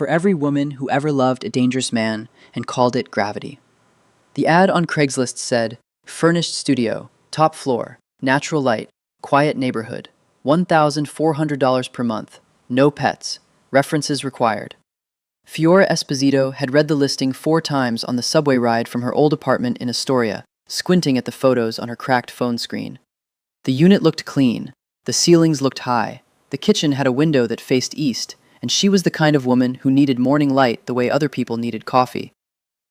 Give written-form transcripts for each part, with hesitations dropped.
for every woman who ever loved a dangerous man and called it gravity. The ad on Craigslist said, furnished studio, top floor, natural light, quiet neighborhood, $1,400 per month, no pets, references required. Fiora Esposito had read the listing 4 times on the subway ride from her old apartment in Astoria, squinting at the photos on her cracked phone screen. The unit looked clean, the ceilings looked high, the kitchen had a window that faced east, and she was the kind of woman who needed morning light the way other people needed coffee.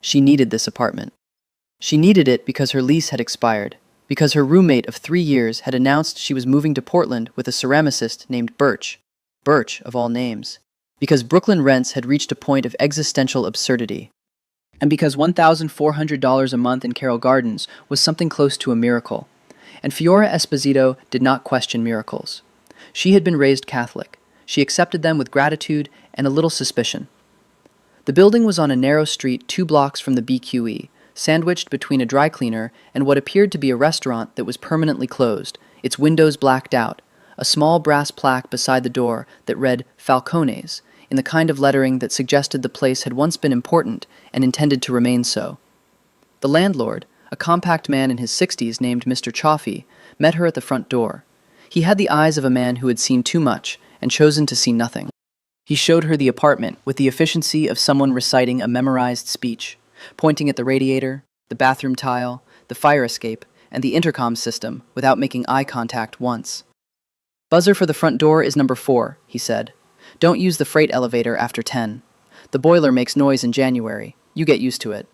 She needed this apartment. She needed it because her lease had expired, because her roommate of 3 years had announced she was moving to Portland with a ceramicist named Birch. Birch, of all names. Because Brooklyn rents had reached a point of existential absurdity. And because $1,400 a month in Carroll Gardens was something close to a miracle. And Fiora Esposito did not question miracles. She had been raised Catholic. She accepted them with gratitude and a little suspicion. The building was on a narrow street 2 blocks from the BQE, sandwiched between a dry cleaner and what appeared to be a restaurant that was permanently closed, its windows blacked out, a small brass plaque beside the door that read Falcones, in the kind of lettering that suggested the place had once been important and intended to remain so. The landlord, a compact man in his 60s named Mr. Chaffee, met her at the front door. He had the eyes of a man who had seen too much and chosen to see nothing. He showed her the apartment with the efficiency of someone reciting a memorized speech, pointing at the radiator, the bathroom tile, the fire escape, and the intercom system without making eye contact once. Buzzer for the front door is number 4, he said. Don't use the freight elevator after 10. The boiler makes noise in January. You get used to it.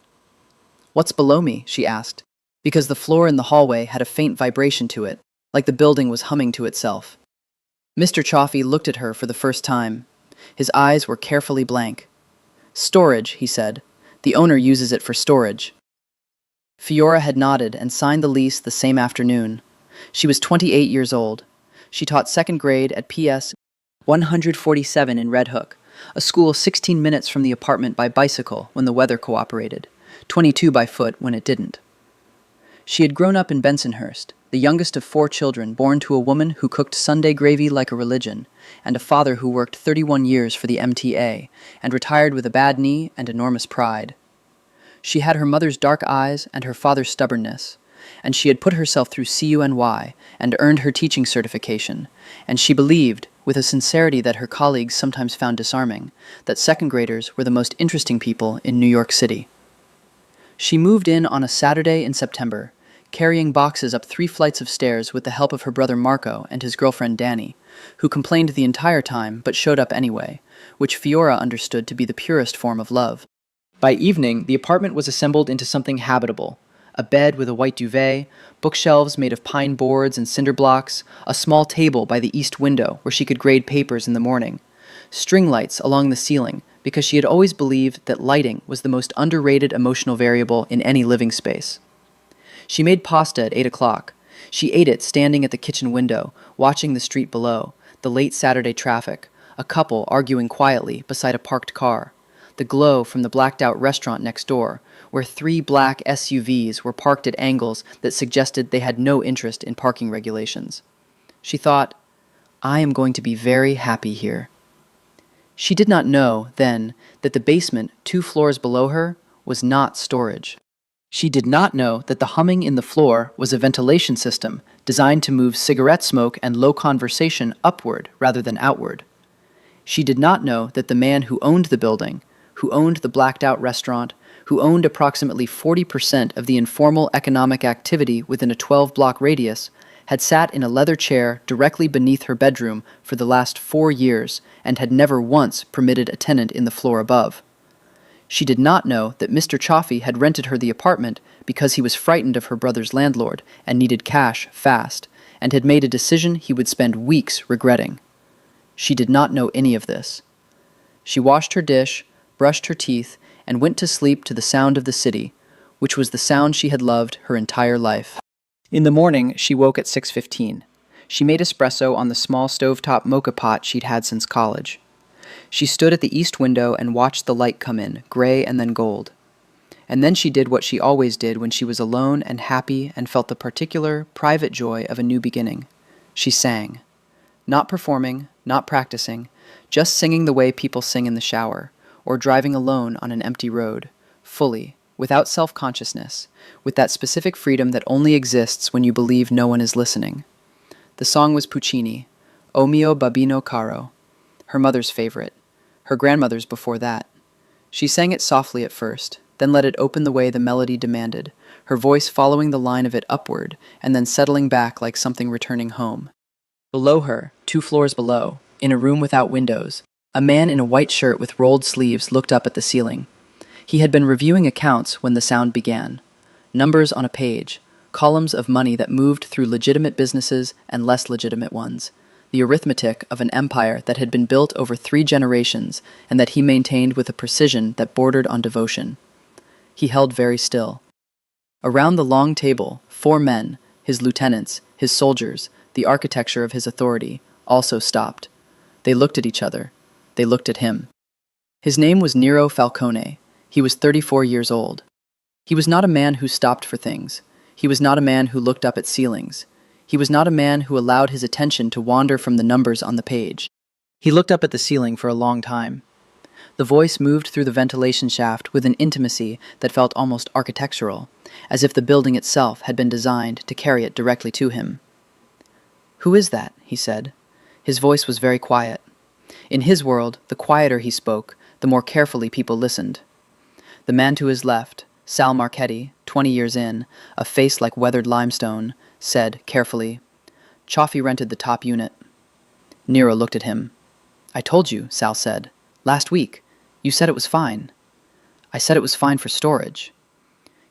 What's below me? She asked, because the floor in the hallway had a faint vibration to it, like the building was humming to itself. Mr. Chaffee looked at her for the first time. His eyes were carefully blank. Storage, he said. The owner uses it for storage. Fiora had nodded and signed the lease the same afternoon. She was 28 years old. She taught 2nd grade at PS 147 in Red Hook, a school 16 minutes from the apartment by bicycle when the weather cooperated, 22 by foot when it didn't. She had grown up in Bensonhurst, the youngest of 4 children born to a woman who cooked Sunday gravy like a religion, and a father who worked 31 years for the MTA and retired with a bad knee and enormous pride. She had her mother's dark eyes and her father's stubbornness, and she had put herself through CUNY and earned her teaching certification, and she believed, with a sincerity that her colleagues sometimes found disarming, that 2nd graders were the most interesting people in New York City. She moved in on a Saturday in September, carrying boxes up 3 flights of stairs with the help of her brother Marco and his girlfriend Danny, who complained the entire time but showed up anyway, which Fiora understood to be the purest form of love. By evening, the apartment was assembled into something habitable. A bed with a white duvet, bookshelves made of pine boards and cinder blocks, a small table by the east window where she could grade papers in the morning, string lights along the ceiling because she had always believed that lighting was the most underrated emotional variable in any living space. She made pasta at 8 o'clock. She ate it standing at the kitchen window, watching the street below, the late Saturday traffic, a couple arguing quietly beside a parked car, the glow from the blacked-out restaurant next door, where 3 black SUVs were parked at angles that suggested they had no interest in parking regulations. She thought, I am going to be very happy here. She did not know, then, that the basement 2 floors below her was not storage. She did not know that the humming in the floor was a ventilation system designed to move cigarette smoke and low conversation upward rather than outward. She did not know that the man who owned the building, who owned the blacked-out restaurant, who owned approximately 40% of the informal economic activity within a 12-block radius, had sat in a leather chair directly beneath her bedroom for the last 4 years and had never once permitted a tenant in the floor above. She did not know that Mr. Chaffee had rented her the apartment because he was frightened of her brother's landlord and needed cash fast, and had made a decision he would spend weeks regretting. She did not know any of this. She washed her dish, brushed her teeth, and went to sleep to the sound of the city, which was the sound she had loved her entire life. In the morning, she woke at 6:15. She made espresso on the small stovetop mocha pot she'd had since college. She stood at the east window and watched the light come in, gray and then gold. And then she did what she always did when she was alone and happy and felt the particular, private joy of a new beginning. She sang. Not performing, not practicing, just singing the way people sing in the shower, or driving alone on an empty road, fully, without self-consciousness, with that specific freedom that only exists when you believe no one is listening. The song was Puccini, O mio babbino caro, her mother's favorite, her grandmother's before that. She sang it softly at first, then let it open the way the melody demanded, her voice following the line of it upward and then settling back like something returning home. Below her, 2 floors below, in a room without windows, a man in a white shirt with rolled sleeves looked up at the ceiling. He had been reviewing accounts when the sound began. Numbers on a page, columns of money that moved through legitimate businesses and less legitimate ones, the arithmetic of an empire that had been built over 3 generations and that he maintained with a precision that bordered on devotion. He held very still. Around the long table, 4 men, his lieutenants, his soldiers, the architecture of his authority, also stopped. They looked at each other. They looked at him. His name was Nero Falcone. He was 34 years old. He was not a man who stopped for things. He was not a man who looked up at ceilings. He was not a man who allowed his attention to wander from the numbers on the page. He looked up at the ceiling for a long time. The voice moved through the ventilation shaft with an intimacy that felt almost architectural, as if the building itself had been designed to carry it directly to him. "Who is that?" he said. His voice was very quiet. In his world, the quieter he spoke, the more carefully people listened. The man to his left, Sal Marchetti, 20 years in, a face like weathered limestone, said, carefully, "Chaffee rented the top unit." Nero looked at him. "I told you," Sal said. "Last week. You said it was fine." "I said it was fine for storage."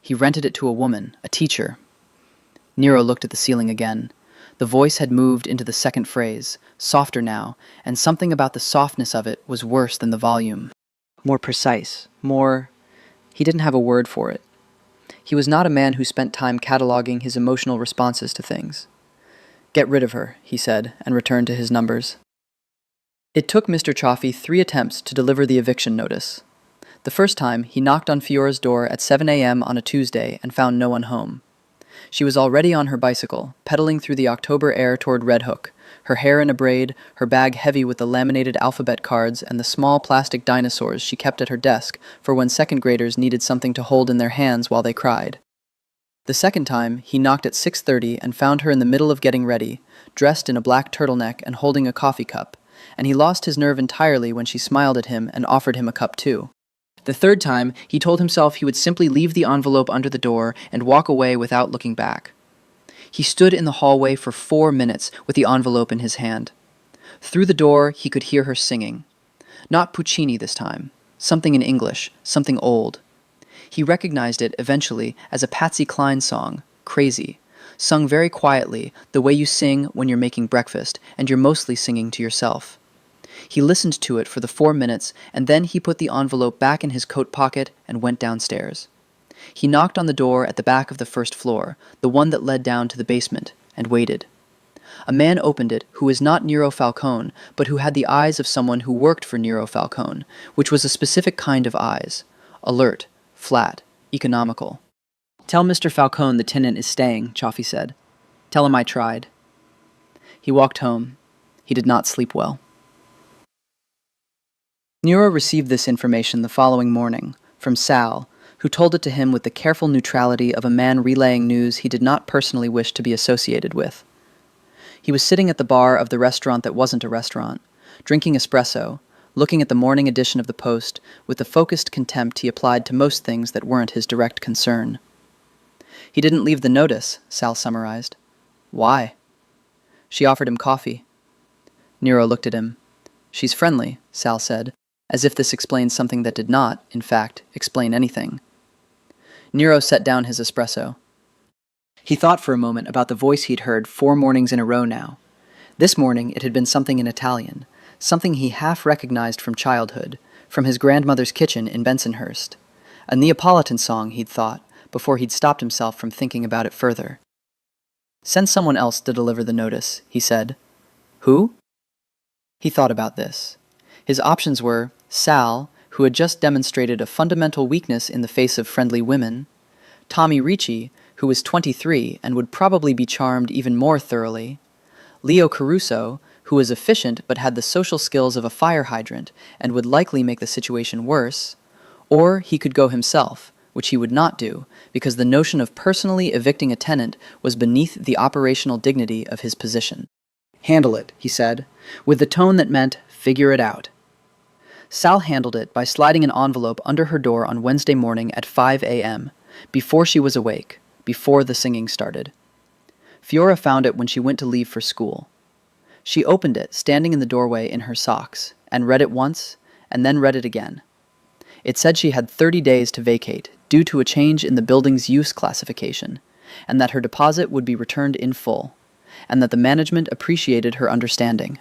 "He rented it to a woman, a teacher." Nero looked at the ceiling again. The voice had moved into the second phrase, softer now, and something about the softness of it was worse than the volume. More precise, more... He didn't have a word for it. He was not a man who spent time cataloging his emotional responses to things. "Get rid of her," he said, and returned to his numbers. It took Mr. Chaffee 3 attempts to deliver the eviction notice. The first time, he knocked on Fiora's door at 7 a.m. on a Tuesday and found no one home. She was already on her bicycle, pedaling through the October air toward Red Hook, her hair in a braid, her bag heavy with the laminated alphabet cards and the small plastic dinosaurs she kept at her desk for when second graders needed something to hold in their hands while they cried. The second time, he knocked at 6:30 and found her in the middle of getting ready, dressed in a black turtleneck and holding a coffee cup, and he lost his nerve entirely when she smiled at him and offered him a cup too. The third time, he told himself he would simply leave the envelope under the door and walk away without looking back. He stood in the hallway for 4 minutes with the envelope in his hand. Through the door, he could hear her singing. Not Puccini this time. Something in English, something old. He recognized it, eventually, as a Patsy Cline song, Crazy, sung very quietly, the way you sing when you're making breakfast, and you're mostly singing to yourself. He listened to it for the 4 minutes, and then he put the envelope back in his coat pocket and went downstairs. He knocked on the door at the back of the first floor, the one that led down to the basement, and waited. A man opened it who was not Nero Falcone, but who had the eyes of someone who worked for Nero Falcone, which was a specific kind of eyes. Alert, flat, economical. "Tell Mr. Falcone the tenant is staying," Chaffee said. "Tell him I tried." He walked home. He did not sleep well. Nero received this information the following morning, from Sal, who told it to him with the careful neutrality of a man relaying news he did not personally wish to be associated with. He was sitting at the bar of the restaurant that wasn't a restaurant, drinking espresso, looking at the morning edition of the Post with the focused contempt he applied to most things that weren't his direct concern. "He didn't leave the notice," Sal summarized. "Why?" "She offered him coffee." Nero looked at him. "She's friendly," Sal said, as if this explained something that did not, in fact, explain anything. Nero set down his espresso. He thought for a moment about the voice he'd heard 4 mornings in a row now. This morning it had been something in Italian, something he half recognized from childhood, from his grandmother's kitchen in Bensonhurst. A Neapolitan song, he'd thought, before he'd stopped himself from thinking about it further. "Send someone else to deliver the notice," he said. "Who?" He thought about this. His options were Sal, who had just demonstrated a fundamental weakness in the face of friendly women, Tommy Ricci, who was 23 and would probably be charmed even more thoroughly, Leo Caruso, who was efficient but had the social skills of a fire hydrant and would likely make the situation worse, or he could go himself, which he would not do, because the notion of personally evicting a tenant was beneath the operational dignity of his position. "Handle it," he said, with the tone that meant, "figure it out." Sal handled it by sliding an envelope under her door on Wednesday morning at 5 a.m., before she was awake, before the singing started. Fiora found it when she went to leave for school. She opened it, standing in the doorway in her socks, and read it once, and then read it again. It said she had 30 days to vacate due to a change in the building's use classification, and that her deposit would be returned in full, and that the management appreciated her understanding.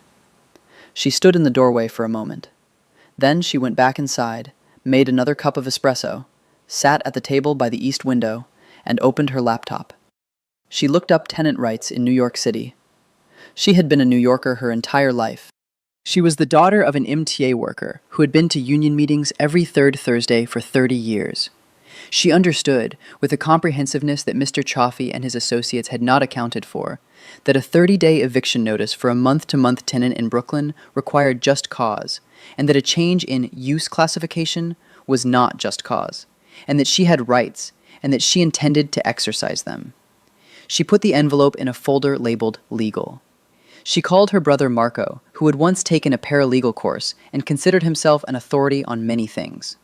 She stood in the doorway for a moment. Then she went back inside, made another cup of espresso, sat at the table by the east window, and opened her laptop. She looked up tenant rights in New York City. She had been a New Yorker her entire life. She was the daughter of an MTA worker who had been to union meetings every third Thursday for 30 years. She understood, with a comprehensiveness that Mr. Chaffee and his associates had not accounted for, that a 30-day eviction notice for a month-to-month tenant in Brooklyn required just cause, and that a change in use classification was not just cause, and that she had rights, and that she intended to exercise them. She put the envelope in a folder labeled Legal. She called her brother Marco, who had once taken a paralegal course and considered himself an authority on many things.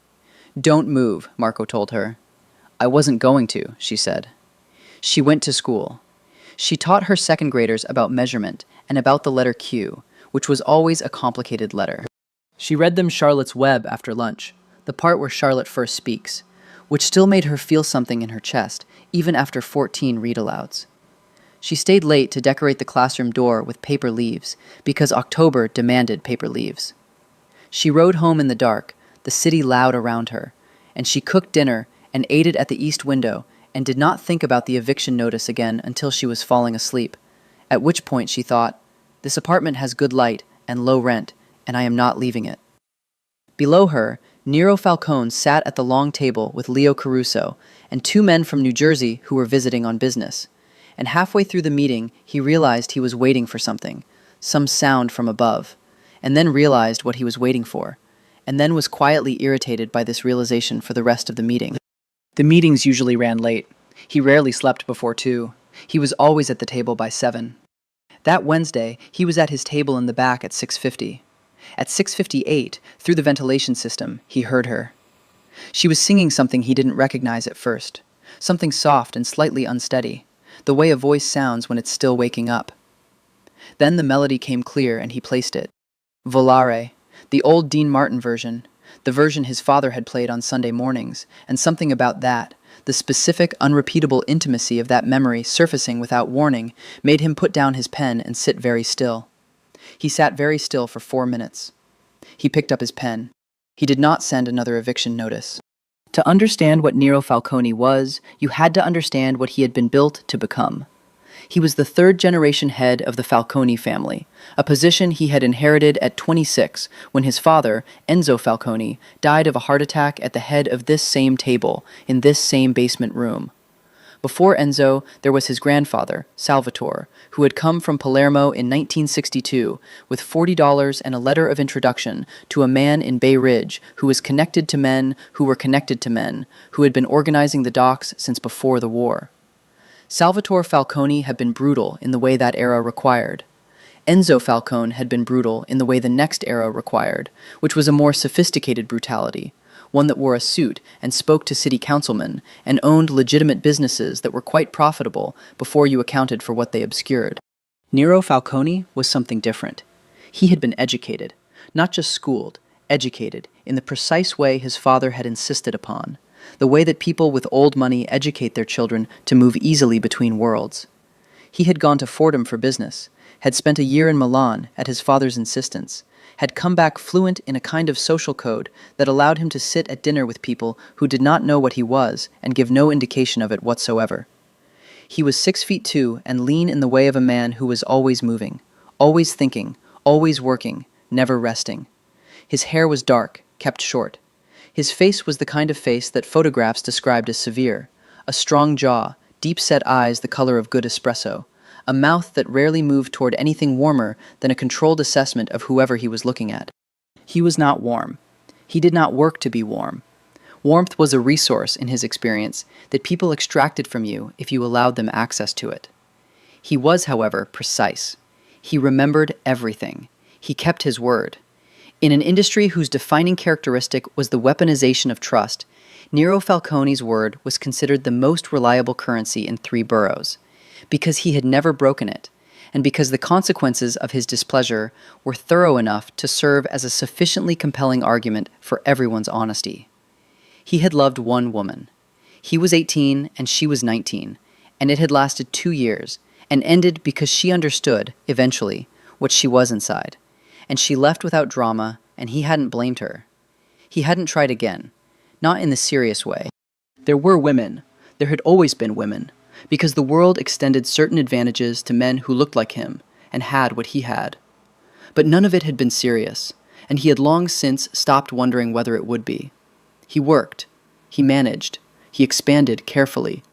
"Don't move," Marco told her. "I wasn't going to," she said. She went to school. She taught her second graders about measurement and about the letter Q, which was always a complicated letter. She read them Charlotte's Web after lunch, the part where Charlotte first speaks, which still made her feel something in her chest, even after 14 read-alouds. She stayed late to decorate the classroom door with paper leaves, because October demanded paper leaves. She rode home in the dark, the city loud around her, and she cooked dinner and ate it at the east window and did not think about the eviction notice again until she was falling asleep, at which point she thought, "This apartment has good light and low rent, and I am not leaving it." Below her, Nero Falcone sat at the long table with Leo Caruso and two men from New Jersey who were visiting on business. And halfway through the meeting, he realized he was waiting for something, some sound from above, and then realized what he was waiting for, and then was quietly irritated by this realization for the rest of the meeting. The meetings usually ran late. He rarely slept before 2. He was always at the table by 7. That Wednesday, he was at his table in the back at 6:50. At 6:58, through the ventilation system, he heard her. She was singing something he didn't recognize at first, something soft and slightly unsteady, the way a voice sounds when it's still waking up. Then the melody came clear and he placed it. Volare, the old Dean Martin version, the version his father had played on Sunday mornings, and something about that, the specific, unrepeatable intimacy of that memory surfacing without warning, made him put down his pen and sit very still. He sat very still for 4 minutes. He picked up his pen. He did not send another eviction notice. To understand what Nero Falcone was, you had to understand what he had been built to become. He was the third-generation head of the Falcone family, a position he had inherited at 26 when his father, Enzo Falcone, died of a heart attack at the head of this same table, in this same basement room. Before Enzo, there was his grandfather, Salvatore, who had come from Palermo in 1962 with $40 and a letter of introduction to a man in Bay Ridge who was connected to men who were connected to men who had been organizing the docks since before the war. Salvatore Falcone had been brutal in the way that era required. Enzo Falcone had been brutal in the way the next era required, which was a more sophisticated brutality, one that wore a suit and spoke to city councilmen and owned legitimate businesses that were quite profitable before you accounted for what they obscured. Nero Falcone was something different. He had been educated, not just schooled, educated in the precise way his father had insisted upon, the way that people with old money educate their children to move easily between worlds. He had gone to Fordham for business, had spent a year in Milan at his father's insistence, had come back fluent in a kind of social code that allowed him to sit at dinner with people who did not know what he was and give no indication of it whatsoever. He was 6'2" and lean in the way of a man who was always moving, always thinking, always working, never resting. His hair was dark, kept short. His face was the kind of face that photographs described as severe, a strong jaw, deep-set eyes the color of good espresso, a mouth that rarely moved toward anything warmer than a controlled assessment of whoever he was looking at. He was not warm. He did not work to be warm. Warmth was a resource, in his experience, that people extracted from you if you allowed them access to it. He was, however, precise. He remembered everything. He kept his word. In an industry whose defining characteristic was the weaponization of trust, Nero Falcone's word was considered the most reliable currency in 3 boroughs, because he had never broken it, and because the consequences of his displeasure were thorough enough to serve as a sufficiently compelling argument for everyone's honesty. He had loved one woman. He was 18 and she was 19, and it had lasted 2 years, and ended because she understood, eventually, what she was inside, and she left without drama, and he hadn't blamed her. He hadn't tried again, not in the serious way. There were women. There had always been women, because the world extended certain advantages to men who looked like him and had what he had. But none of it had been serious, and he had long since stopped wondering whether it would be. He worked. He managed. He expanded carefully.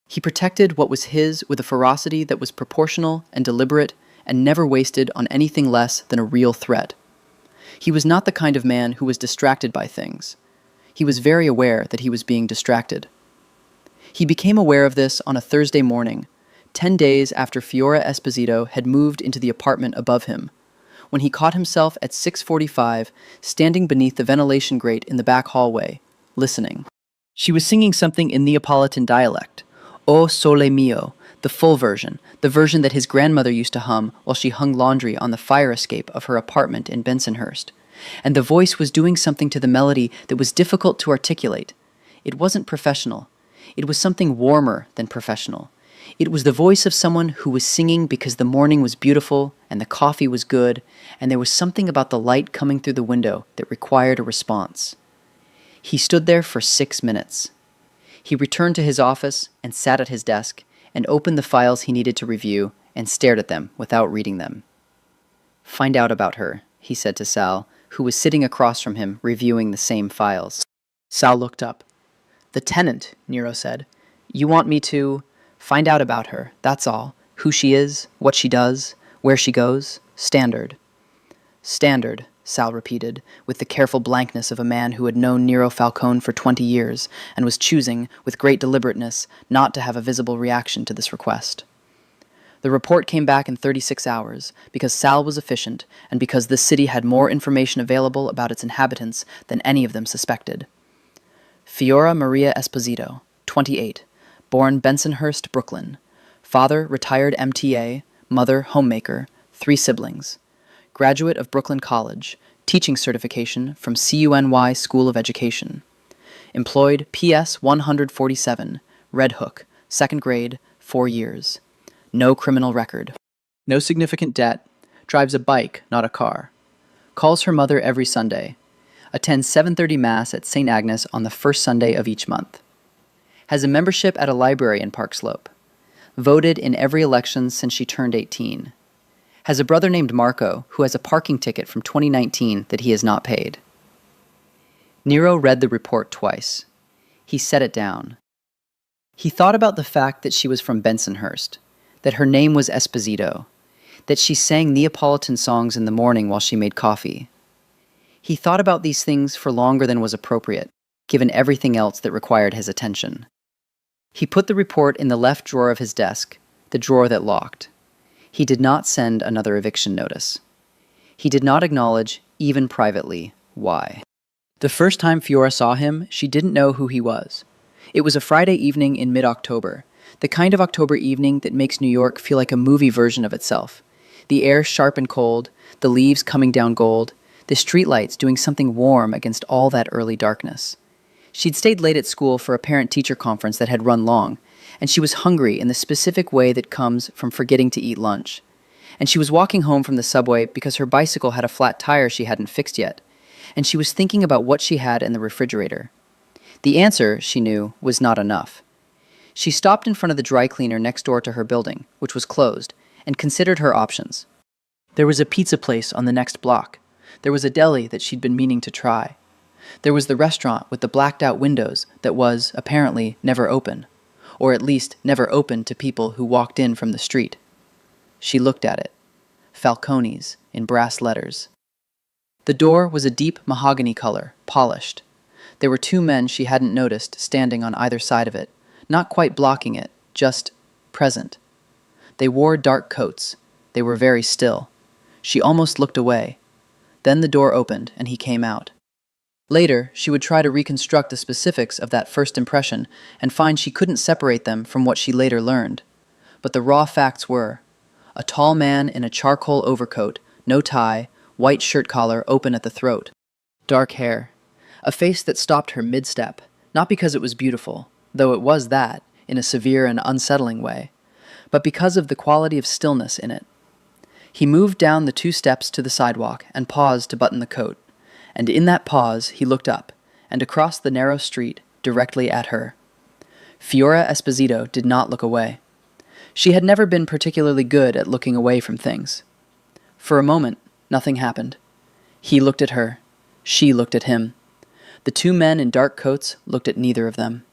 He protected what was his with a ferocity that was proportional and deliberate and never wasted on anything less than a real threat. He was not the kind of man who was distracted by things. He was very aware that he was being distracted. He became aware of this on a Thursday morning, 10 days after Fiora Esposito had moved into the apartment above him, when he caught himself at 6:45 standing beneath the ventilation grate in the back hallway, listening. She was singing something in Neapolitan dialect, O Sole Mio, the full version, the version that his grandmother used to hum while she hung laundry on the fire escape of her apartment in Bensonhurst, and the voice was doing something to the melody that was difficult to articulate. It wasn't professional. It was something warmer than professional. It was the voice of someone who was singing because the morning was beautiful and the coffee was good, and there was something about the light coming through the window that required a response. He stood there for 6 minutes. He returned to his office and sat at his desk and opened the files he needed to review and stared at them without reading them. "Find out about her," he said to Sal, who was sitting across from him reviewing the same files. Sal looked up. "The tenant," Nero said. "You want me to find out about her, that's all. Who she is, what she does, where she goes. Standard." "Standard," Sal repeated, with the careful blankness of a man who had known Nero Falcone for 20 years and was choosing, with great deliberateness, not to have a visible reaction to this request. The report came back in 36 hours, because Sal was efficient and because this city had more information available about its inhabitants than any of them suspected. Fiora Maria Esposito, 28, born Bensonhurst, Brooklyn. Father, retired MTA, mother, homemaker, 3 siblings. Graduate of Brooklyn College, teaching certification from CUNY School of Education. Employed PS 147, Red Hook, 2nd grade, 4 years. No criminal record. No significant debt. Drives a bike, not a car. Calls her mother every Sunday. Attends 7:30 Mass at St. Agnes on the first Sunday of each month. Has a membership at a library in Park Slope. Voted in every election since she turned 18. Has a brother named Marco who has a parking ticket from 2019 that he has not paid. Nero read the report twice. He set it down. He thought about the fact that she was from Bensonhurst, that her name was Esposito, that she sang Neapolitan songs in the morning while she made coffee. He thought about these things for longer than was appropriate, given everything else that required his attention. He put the report in the left drawer of his desk, the drawer that locked. He did not send another eviction notice. He did not acknowledge, even privately, why. The first time Fiora saw him, she didn't know who he was. It was a Friday evening in mid-October, the kind of October evening that makes New York feel like a movie version of itself. The air sharp and cold, the leaves coming down gold, the streetlights doing something warm against all that early darkness. She'd stayed late at school for a parent-teacher conference that had run long, and she was hungry in the specific way that comes from forgetting to eat lunch. And she was walking home from the subway because her bicycle had a flat tire she hadn't fixed yet, and she was thinking about what she had in the refrigerator. The answer, she knew, was not enough. She stopped in front of the dry cleaner next door to her building, which was closed, and considered her options. There was a pizza place on the next block. There was a deli that she'd been meaning to try. There was the restaurant with the blacked-out windows that was, apparently, never open, or at least never open to people who walked in from the street. She looked at it. Falcones, in brass letters. The door was a deep mahogany color, polished. There were two men she hadn't noticed standing on either side of it, not quite blocking it, just present. They wore dark coats. They were very still. She almost looked away. Then the door opened, and he came out. Later, she would try to reconstruct the specifics of that first impression and find she couldn't separate them from what she later learned. But the raw facts were a tall man in a charcoal overcoat, no tie, white shirt collar open at the throat, dark hair, a face that stopped her mid-step, not because it was beautiful, though it was that, in a severe and unsettling way, but because of the quality of stillness in it. He moved down the 2 steps to the sidewalk and paused to button the coat, and in that pause he looked up, and across the narrow street, directly at her. Fiora Esposito did not look away. She had never been particularly good at looking away from things. For a moment, nothing happened. He looked at her. She looked at him. The 2 men in dark coats looked at neither of them.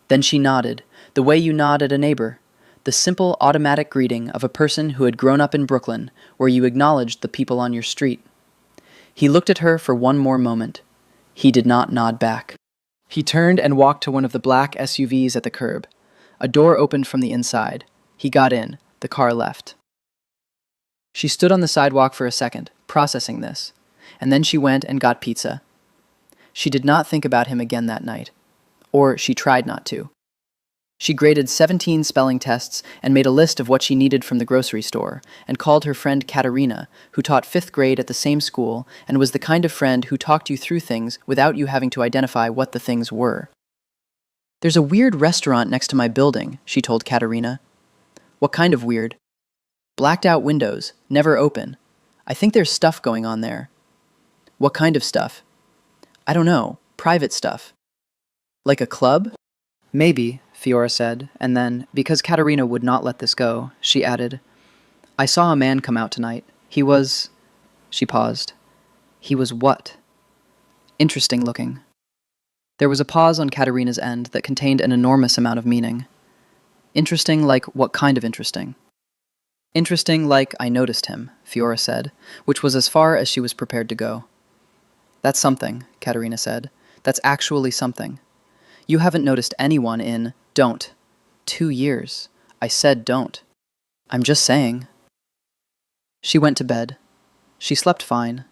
Then she nodded, the way you nod at a neighbor, the simple automatic greeting of a person who had grown up in Brooklyn, where you acknowledged the people on your street. He looked at her for one more moment. He did not nod back. He turned and walked to one of the black SUVs at the curb. A door opened from the inside. He got in. The car left. She stood on the sidewalk for a second, processing this, and then she went and got pizza. She did not think about him again that night. Or she tried not to. She graded 17 spelling tests and made a list of what she needed from the grocery store, and called her friend Katerina, who taught 5th grade at the same school and was the kind of friend who talked you through things without you having to identify what the things were. "There's a weird restaurant next to my building," she told Katerina. "What kind of weird?" "Blacked out windows, never open. I think there's stuff going on there." "What kind of stuff?" "I don't know, private stuff." "Like a club?" "Maybe," Fiora said, and then, because Katerina would not let this go, she added, "I saw a man come out tonight. He was..." She paused. "He was what?" "Interesting looking." There was a pause on Katerina's end that contained an enormous amount of meaning. Interesting like what kind of interesting? "Interesting like I noticed him," Fiora said, which was as far as she was prepared to go. "That's something," Katerina said. "That's actually something. You haven't noticed anyone in..." "Don't." 2 years. I said don't. I'm just saying. She went to bed. She slept fine.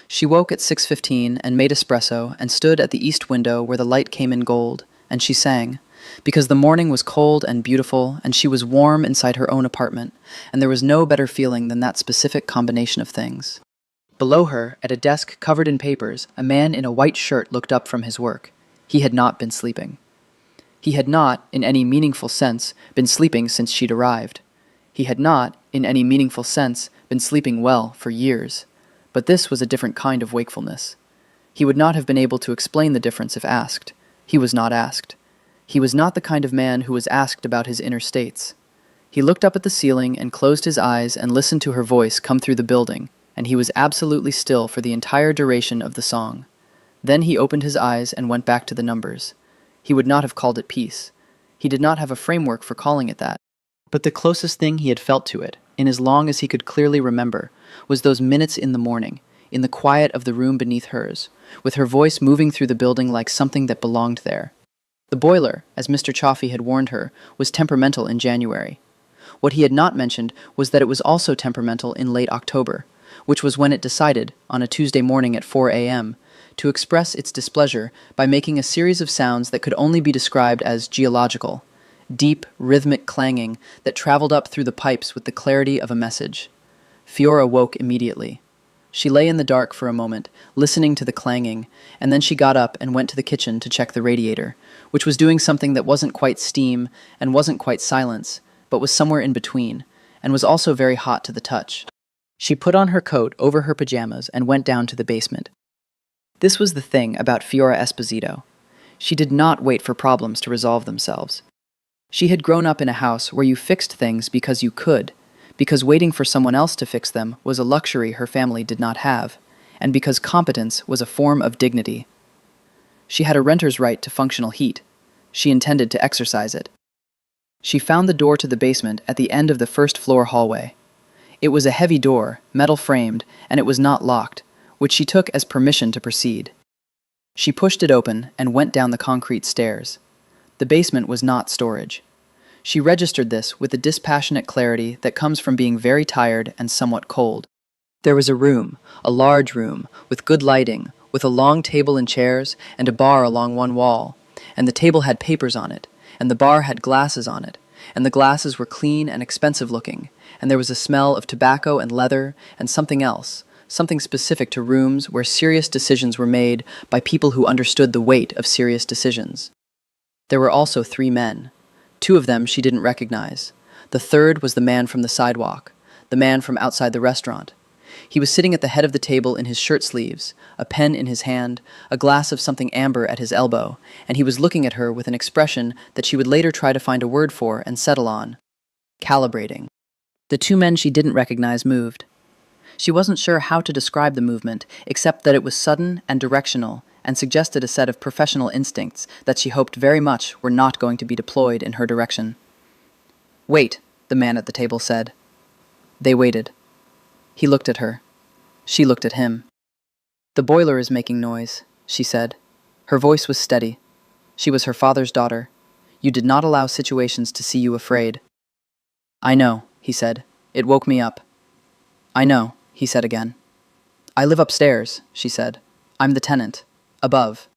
She woke at 6:15 and made espresso and stood at the east window where the light came in gold, and she sang, because the morning was cold and beautiful and she was warm inside her own apartment, and there was no better feeling than that specific combination of things. Below her, at a desk covered in papers, a man in a white shirt looked up from his work. He had not been sleeping. He had not, in any meaningful sense, been sleeping since she'd arrived. He had not, in any meaningful sense, been sleeping well for years. But this was a different kind of wakefulness. He would not have been able to explain the difference if asked. He was not asked. He was not the kind of man who was asked about his inner states. He looked up at the ceiling and closed his eyes and listened to her voice come through the building, and he was absolutely still for the entire duration of the song. Then he opened his eyes and went back to the numbers. He would not have called it peace. He did not have a framework for calling it that. But the closest thing he had felt to it, in as long as he could clearly remember, was those minutes in the morning, in the quiet of the room beneath hers, with her voice moving through the building like something that belonged there. The boiler, as Mr. Chaffee had warned her, was temperamental in January. What he had not mentioned was that it was also temperamental in late October, which was when it decided, on a Tuesday morning at 4 a.m., to express its displeasure by making a series of sounds that could only be described as geological, deep, rhythmic clanging that traveled up through the pipes with the clarity of a message. Fiora woke immediately. She lay in the dark for a moment, listening to the clanging, and then she got up and went to the kitchen to check the radiator, which was doing something that wasn't quite steam and wasn't quite silence, but was somewhere in between, and was also very hot to the touch. She put on her coat over her pajamas and went down to the basement. This was the thing about Fiora Esposito. She did not wait for problems to resolve themselves. She had grown up in a house where you fixed things because you could, because waiting for someone else to fix them was a luxury her family did not have, and because competence was a form of dignity. She had a renter's right to functional heat. She intended to exercise it. She found the door to the basement at the end of the first-floor hallway. It was a heavy door, metal-framed, and it was not locked, which she took as permission to proceed. She pushed it open and went down the concrete stairs. The basement was not storage. She registered this with the dispassionate clarity that comes from being very tired and somewhat cold. There was a room, a large room, with good lighting, with a long table and chairs, and a bar along one wall, and the table had papers on it, and the bar had glasses on it, and the glasses were clean and expensive-looking, and there was a smell of tobacco and leather and something else, something specific to rooms where serious decisions were made by people who understood the weight of serious decisions. There were also 3 men. 2 of them she didn't recognize. The third was the man from the sidewalk, the man from outside the restaurant. He was sitting at the head of the table in his shirt sleeves, a pen in his hand, a glass of something amber at his elbow, and he was looking at her with an expression that she would later try to find a word for and settle on. Calibrating. The 2 men she didn't recognize moved. She wasn't sure how to describe the movement, except that it was sudden and directional, and suggested a set of professional instincts that she hoped very much were not going to be deployed in her direction. "Wait," the man at the table said. They waited. He looked at her. She looked at him. "The boiler is making noise," she said. Her voice was steady. She was her father's daughter. You did not allow situations to see you afraid. "I know," he said. "It woke me up." "I know," he said again. "I live upstairs," she said. "I'm the tenant. Above."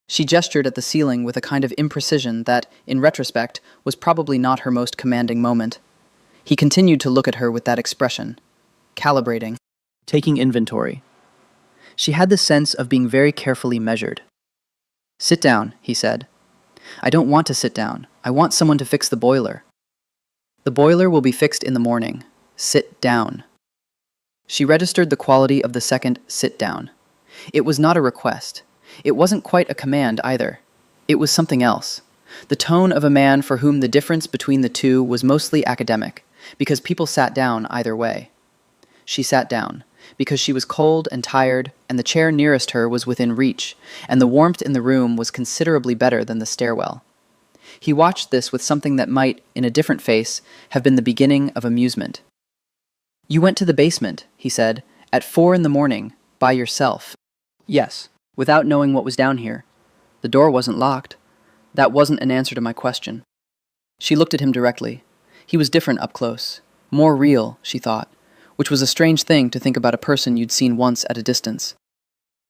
She gestured at the ceiling with a kind of imprecision that, in retrospect, was probably not her most commanding moment. He continued to look at her with that expression. Calibrating. Taking inventory. She had the sense of being very carefully measured. "Sit down," he said. "I don't want to sit down. I want someone to fix the boiler." "The boiler will be fixed in the morning. Sit down." She registered the quality of the second sit down. It was not a request. It wasn't quite a command either. It was something else. The tone of a man for whom the difference between the two was mostly academic, because people sat down either way. She sat down, because she was cold and tired, and the chair nearest her was within reach, and the warmth in the room was considerably better than the stairwell. He watched this with something that might, in a different face, have been the beginning of amusement. "You went to the basement," he said, "at 4 in the morning, by yourself." "Yes, without knowing what was down here. The door wasn't locked. That wasn't an answer to my question." She looked at him directly. He was different up close. More real, she thought, which was a strange thing to think about a person you'd seen once at a distance.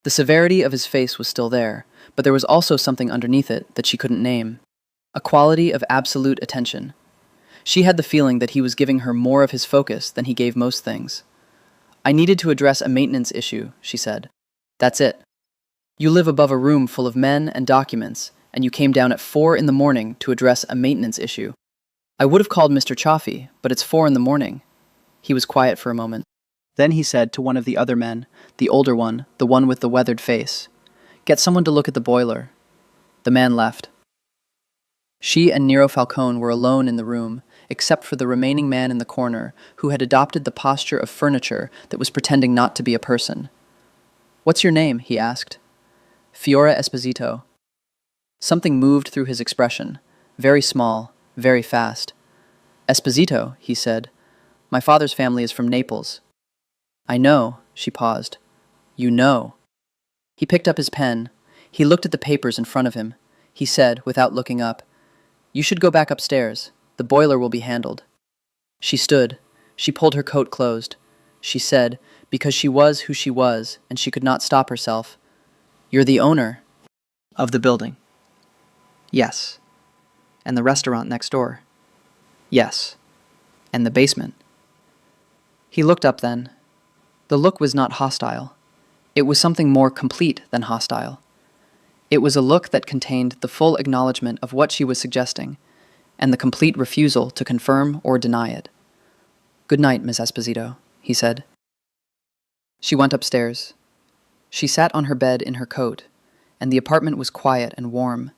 The severity of his face was still there, but there was also something underneath it that she couldn't name. A quality of absolute attention. She had the feeling that he was giving her more of his focus than he gave most things. "I needed to address a maintenance issue," she said. "That's it. You live above a room full of men and documents, and you came down at 4 in the morning to address a maintenance issue. I would have called Mr. Chaffee, but it's 4 in the morning." He was quiet for a moment. Then he said to one of the other men, the older one, the one with the weathered face, "Get someone to look at the boiler." The man left. She and Nero Falcone were alone in the room, except for the remaining man in the corner, who had adopted the posture of furniture that was pretending not to be a person. "What's your name?" he asked. "Fiore Esposito." Something moved through his expression, very small, very fast. "Esposito," he said. "My father's family is from Naples." "I know," she paused. "You know." He picked up his pen. He looked at the papers in front of him. He said, without looking up, "You should go back upstairs. The boiler will be handled." She stood. She pulled her coat closed. She said, because she was who she was, and she could not stop herself, "You're the owner of the building." "Yes." "And the restaurant next door." "Yes." "And the basement." He looked up then. The look was not hostile. It was something more complete than hostile. It was a look that contained the full acknowledgement of what she was suggesting, and the complete refusal to confirm or deny it. "Good night, Miss Esposito," he said. She went upstairs. She sat on her bed in her coat, and the apartment was quiet and warm,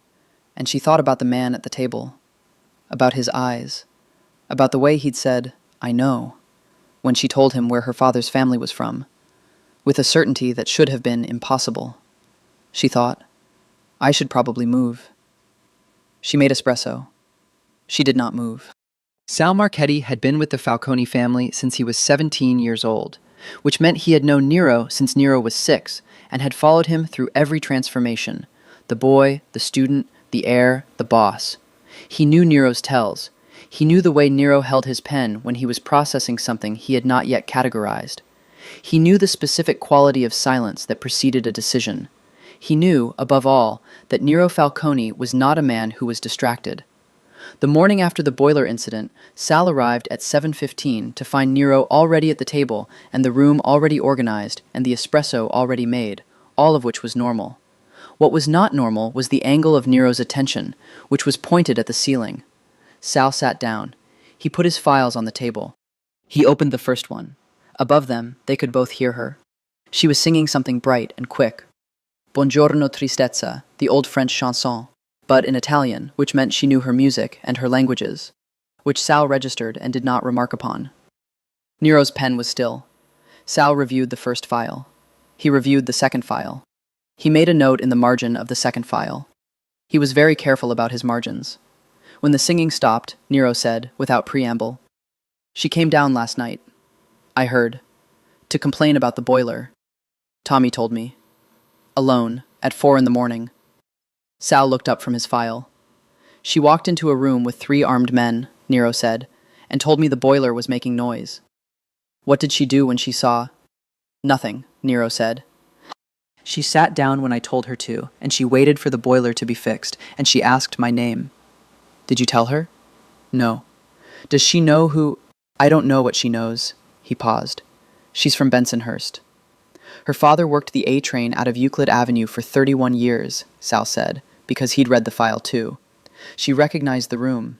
and she thought about the man at the table, about his eyes, about the way he'd said, "I know," when she told him where her father's family was from, with a certainty that should have been impossible. She thought, "I should probably move." She made espresso. She did not move. Sal Marchetti had been with the Falcone family since he was 17 years old, which meant he had known Nero since Nero was 6 and had followed him through every transformation: the boy, the student, the heir, the boss. He knew Nero's tells. He knew the way Nero held his pen when he was processing something he had not yet categorized. He knew the specific quality of silence that preceded a decision. He knew, above all, that Nero Falcone was not a man who was distracted. The morning after the boiler incident, Sal arrived at 7:15 to find Nero already at the table and the room already organized and the espresso already made, all of which was normal. What was not normal was the angle of Nero's attention, which was pointed at the ceiling. Sal sat down. He put his files on the table. He opened the first one. Above them, they could both hear her. She was singing something bright and quick. Buongiorno tristezza, the old French chanson, but in Italian, which meant she knew her music and her languages, which Sal registered and did not remark upon. Nero's pen was still. Sal reviewed the first file. He reviewed the second file. He made a note in the margin of the second file. He was very careful about his margins. When the singing stopped, Nero said, without preamble, "She came down last night. I heard. To complain about the boiler. Tommy told me. Alone, at 4 in the morning. Sal looked up from his file. She walked into a room with 3 armed men, Nero said, and told me the boiler was making noise. What did she do when she saw? Nothing, Nero said. She sat down when I told her to, and she waited for the boiler to be fixed, and she asked my name. Did you tell her? No. Does she know who? I don't know what she knows. He paused. She's from Bensonhurst. Her father worked the A train out of Euclid Avenue for 31 years, Sal said, because he'd read the file too. She recognized the room.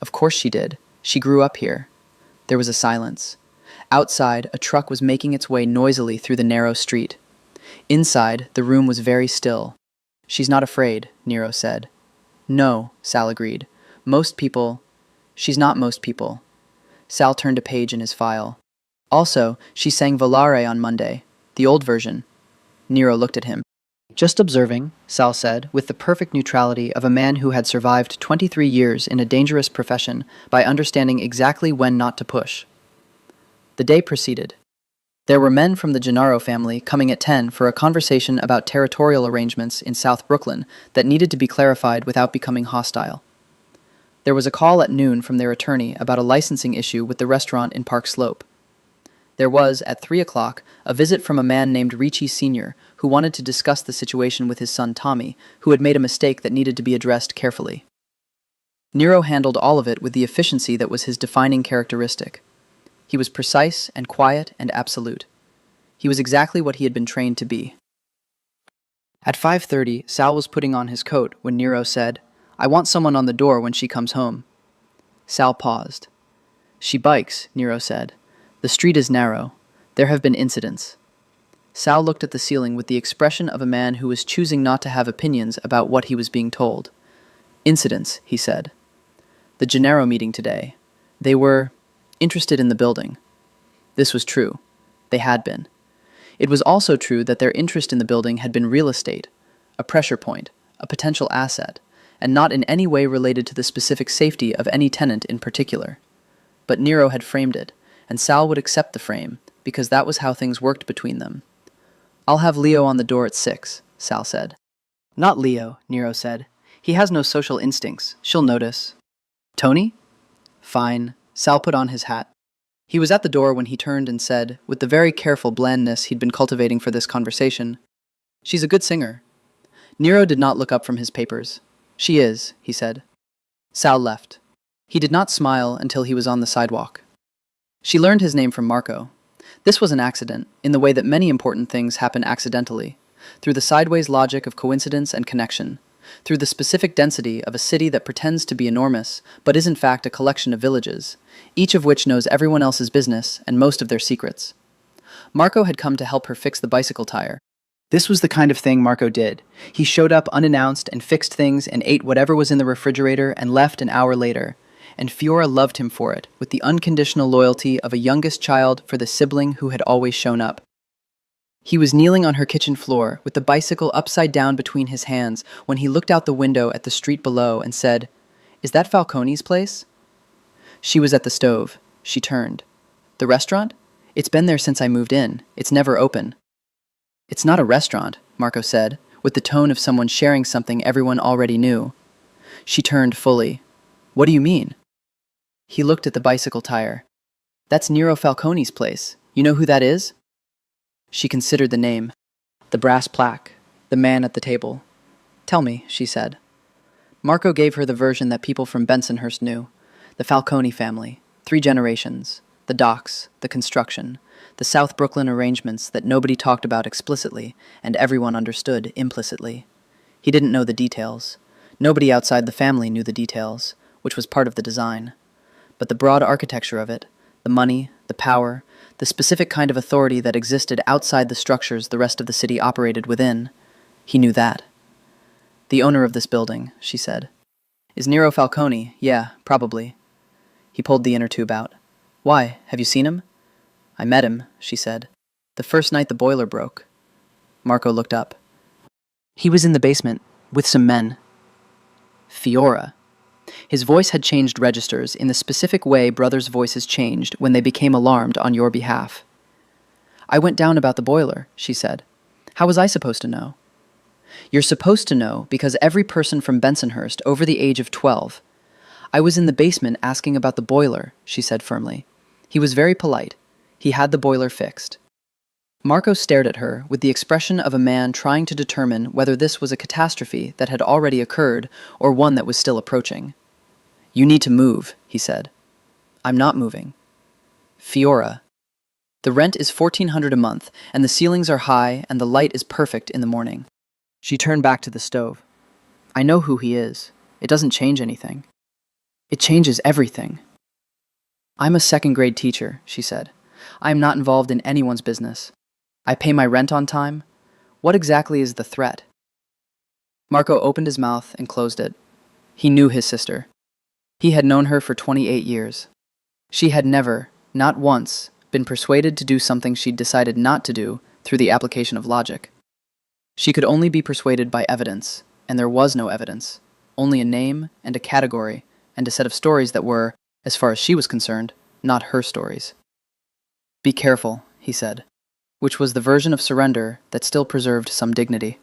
Of course she did. She grew up here. There was a silence. Outside, a truck was making its way noisily through the narrow street. Inside, the room was very still. She's not afraid, Nero said. No, Sal agreed. Most people... She's not most people. Sal turned a page in his file. Also, she sang Volare on Monday, the old version. Nero looked at him. Just observing, Sal said, with the perfect neutrality of a man who had survived 23 years in a dangerous profession by understanding exactly when not to push. The day proceeded. There were men from the Gennaro family coming at 10 for a conversation about territorial arrangements in South Brooklyn that needed to be clarified without becoming hostile. There was a call at noon from their attorney about a licensing issue with the restaurant in Park Slope. There was, at 3 o'clock, a visit from a man named Ricci Sr., who wanted to discuss the situation with his son Tommy, who had made a mistake that needed to be addressed carefully. Nero handled all of it with the efficiency that was his defining characteristic. He was precise and quiet and absolute. He was exactly what he had been trained to be. At 5:30, Sal was putting on his coat when Nero said, "I want someone on the door when she comes home." Sal paused. "She bikes," Nero said. "The street is narrow. There have been incidents." Sal looked at the ceiling with the expression of a man who was choosing not to have opinions about what he was being told. "Incidents," he said. "The Gennaro meeting today. They were interested in the building." This was true. They had been. It was also true that their interest in the building had been real estate, a pressure point, a potential asset, and not in any way related to the specific safety of any tenant in particular. But Nero had framed it, and Sal would accept the frame, because that was how things worked between them. "I'll have Leo on the door at 6, Sal said. "Not Leo," Nero said. "He has no social instincts. She'll notice." "Tony?" "Fine." Sal put on his hat. He was at the door when he turned and said, with the very careful blandness he'd been cultivating for this conversation, "She's a good singer." Nero did not look up from his papers. "She is," he said. Sal left. He did not smile until he was on the sidewalk. She learned his name from Marco. This was an accident, in the way that many important things happen accidentally, through the sideways logic of coincidence and connection, through the specific density of a city that pretends to be enormous, but is in fact a collection of villages, each of which knows everyone else's business and most of their secrets. Marco had come to help her fix the bicycle tire. This was the kind of thing Marco did. He showed up unannounced and fixed things and ate whatever was in the refrigerator and left an hour later. And Fiora loved him for it, with the unconditional loyalty of a youngest child for the sibling who had always shown up. He was kneeling on her kitchen floor, with the bicycle upside down between his hands, when he looked out the window at the street below and said, Is that Falcone's place? She was at the stove. She turned. The restaurant? It's been there since I moved in. It's never open. It's not a restaurant, Marco said, with the tone of someone sharing something everyone already knew. She turned fully. What do you mean? He looked at the bicycle tire. That's Nero Falcone's place. You know who that is? She considered the name. The brass plaque. The man at the table. Tell me, she said. Marco gave her the version that people from Bensonhurst knew. The Falcone family. 3 generations. The docks. The construction. The South Brooklyn arrangements that nobody talked about explicitly and everyone understood implicitly. He didn't know the details. Nobody outside the family knew the details, which was part of the design. But the broad architecture of it, the money, the power, the specific kind of authority that existed outside the structures the rest of the city operated within, he knew that. The owner of this building, she said. Is Nero Falcone? Yeah, probably. He pulled the inner tube out. Why? Have you seen him? I met him, she said. The first night the boiler broke. Marco looked up. He was in the basement, with some men. Fiora. His voice had changed registers in the specific way brothers' voices changed when they became alarmed on your behalf. I went down about the boiler, she said. How was I supposed to know? You're supposed to know because every person from Bensonhurst over the age of 12. I was in the basement asking about the boiler, she said firmly. He was very polite. He had the boiler fixed. Marco stared at her with the expression of a man trying to determine whether this was a catastrophe that had already occurred or one that was still approaching. You need to move, he said. I'm not moving. Fiora. The rent is $1,400 a month, and the ceilings are high, and the light is perfect in the morning. She turned back to the stove. I know who he is. It doesn't change anything. It changes everything. I'm a second-grade teacher, she said. I am not involved in anyone's business. I pay my rent on time. What exactly is the threat? Marco opened his mouth and closed it. He knew his sister. He had known her for 28 years. She had never, not once, been persuaded to do something she'd decided not to do through the application of logic. She could only be persuaded by evidence, and there was no evidence, only a name and a category and a set of stories that were, as far as she was concerned, not her stories. Be careful, he said, which was the version of surrender that still preserved some dignity.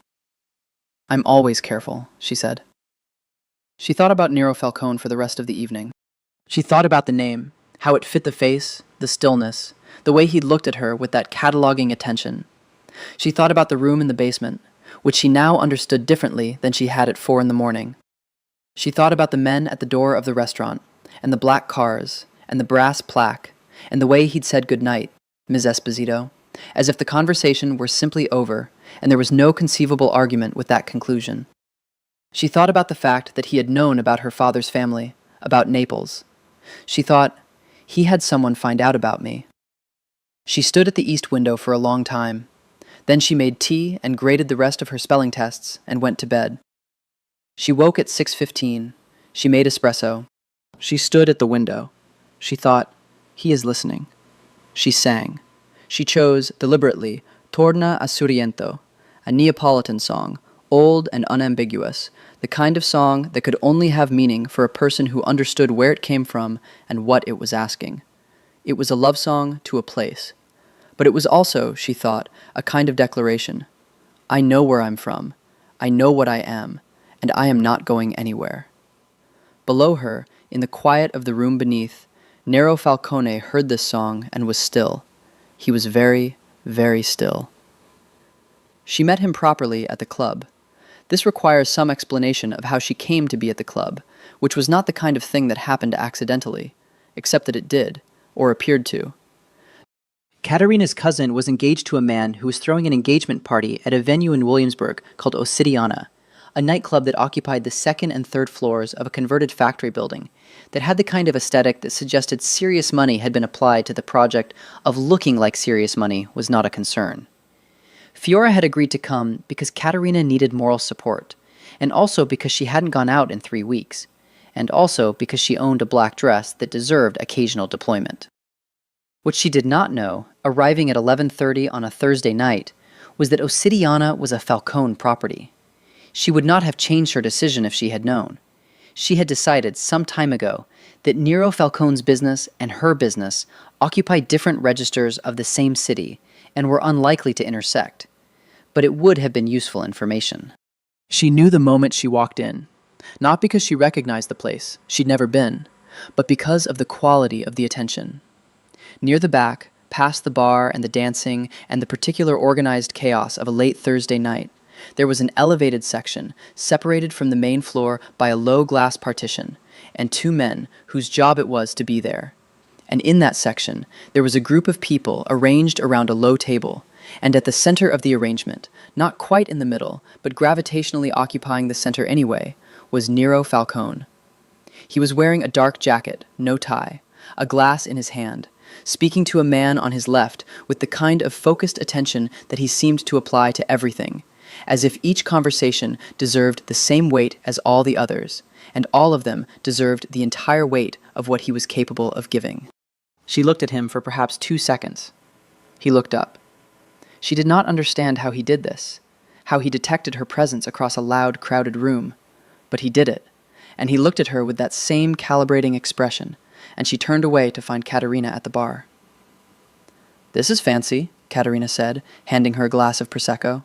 I'm always careful, she said. She thought about Nero Falcone for the rest of the evening. She thought about the name, how it fit the face, the stillness, the way he'd looked at her with that cataloging attention. She thought about the room in the basement, which she now understood differently than she had at 4 a.m. She thought about the men at the door of the restaurant, and the black cars, and the brass plaque, and the way he'd said goodnight, Ms. Esposito, as if the conversation were simply over, and there was no conceivable argument with that conclusion. She thought about the fact that he had known about her father's family, about Naples. She thought, he had someone find out about me. She stood at the east window for a long time. Then she made tea and graded the rest of her spelling tests and went to bed. She woke at 6:15. She made espresso. She stood at the window. She thought, he is listening. She sang. She chose, deliberately, Torna a Sorrento, a Neapolitan song, old and unambiguous, the kind of song that could only have meaning for a person who understood where it came from and what it was asking. It was a love song to a place. But it was also, she thought, a kind of declaration. I know where I'm from. I know what I am, and I am not going anywhere. Below her, in the quiet of the room beneath, Nero Falcone heard this song and was still. He was very, very still. She met him properly at the club. This requires some explanation of how she came to be at the club, which was not the kind of thing that happened accidentally, except that it did, or appeared to. Katerina's cousin was engaged to a man who was throwing an engagement party at a venue in Williamsburg called Ossidiana, a nightclub that occupied the second and third floors of a converted factory building that had the kind of aesthetic that suggested serious money had been applied to the project of looking like serious money was not a concern. Fiora had agreed to come because Katerina needed moral support, and also because she hadn't gone out in 3 weeks, and also because she owned a black dress that deserved occasional deployment. What she did not know, arriving at 11:30 on a Thursday night, was that Ossidiana was a Falcone property. She would not have changed her decision if she had known. She had decided some time ago that Nero Falcone's business and her business occupied different registers of the same city and were unlikely to intersect, but it would have been useful information. She knew the moment she walked in, not because she recognized the place, she'd never been, but because of the quality of the attention. Near the back, past the bar and the dancing and the particular organized chaos of a late Thursday night, there was an elevated section separated from the main floor by a low glass partition, and two men whose job it was to be there. And in that section, there was a group of people arranged around a low table, and at the center of the arrangement, not quite in the middle, but gravitationally occupying the center anyway, was Nero Falcone. He was wearing a dark jacket, no tie, a glass in his hand, speaking to a man on his left with the kind of focused attention that he seemed to apply to everything, as if each conversation deserved the same weight as all the others, and all of them deserved the entire weight of what he was capable of giving. She looked at him for perhaps 2 seconds. He looked up. She did not understand how he did this, how he detected her presence across a loud, crowded room, but he did it, and he looked at her with that same calibrating expression, and she turned away to find Katerina at the bar. "This is fancy," Katerina said, handing her a glass of Prosecco.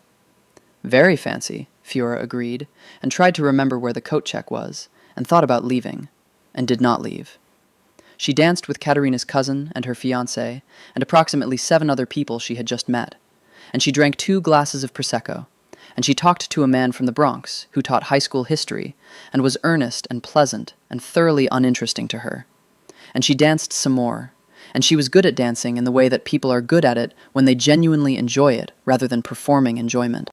"Very fancy," Fiora agreed, and tried to remember where the coat check was, and thought about leaving, and did not leave. She danced with Katerina's cousin and her fiancé, and approximately 7 other people she had just met, and she drank 2 glasses of Prosecco, and she talked to a man from the Bronx who taught high school history, and was earnest and pleasant and thoroughly uninteresting to her. And she danced some more, and she was good at dancing in the way that people are good at it when they genuinely enjoy it rather than performing enjoyment.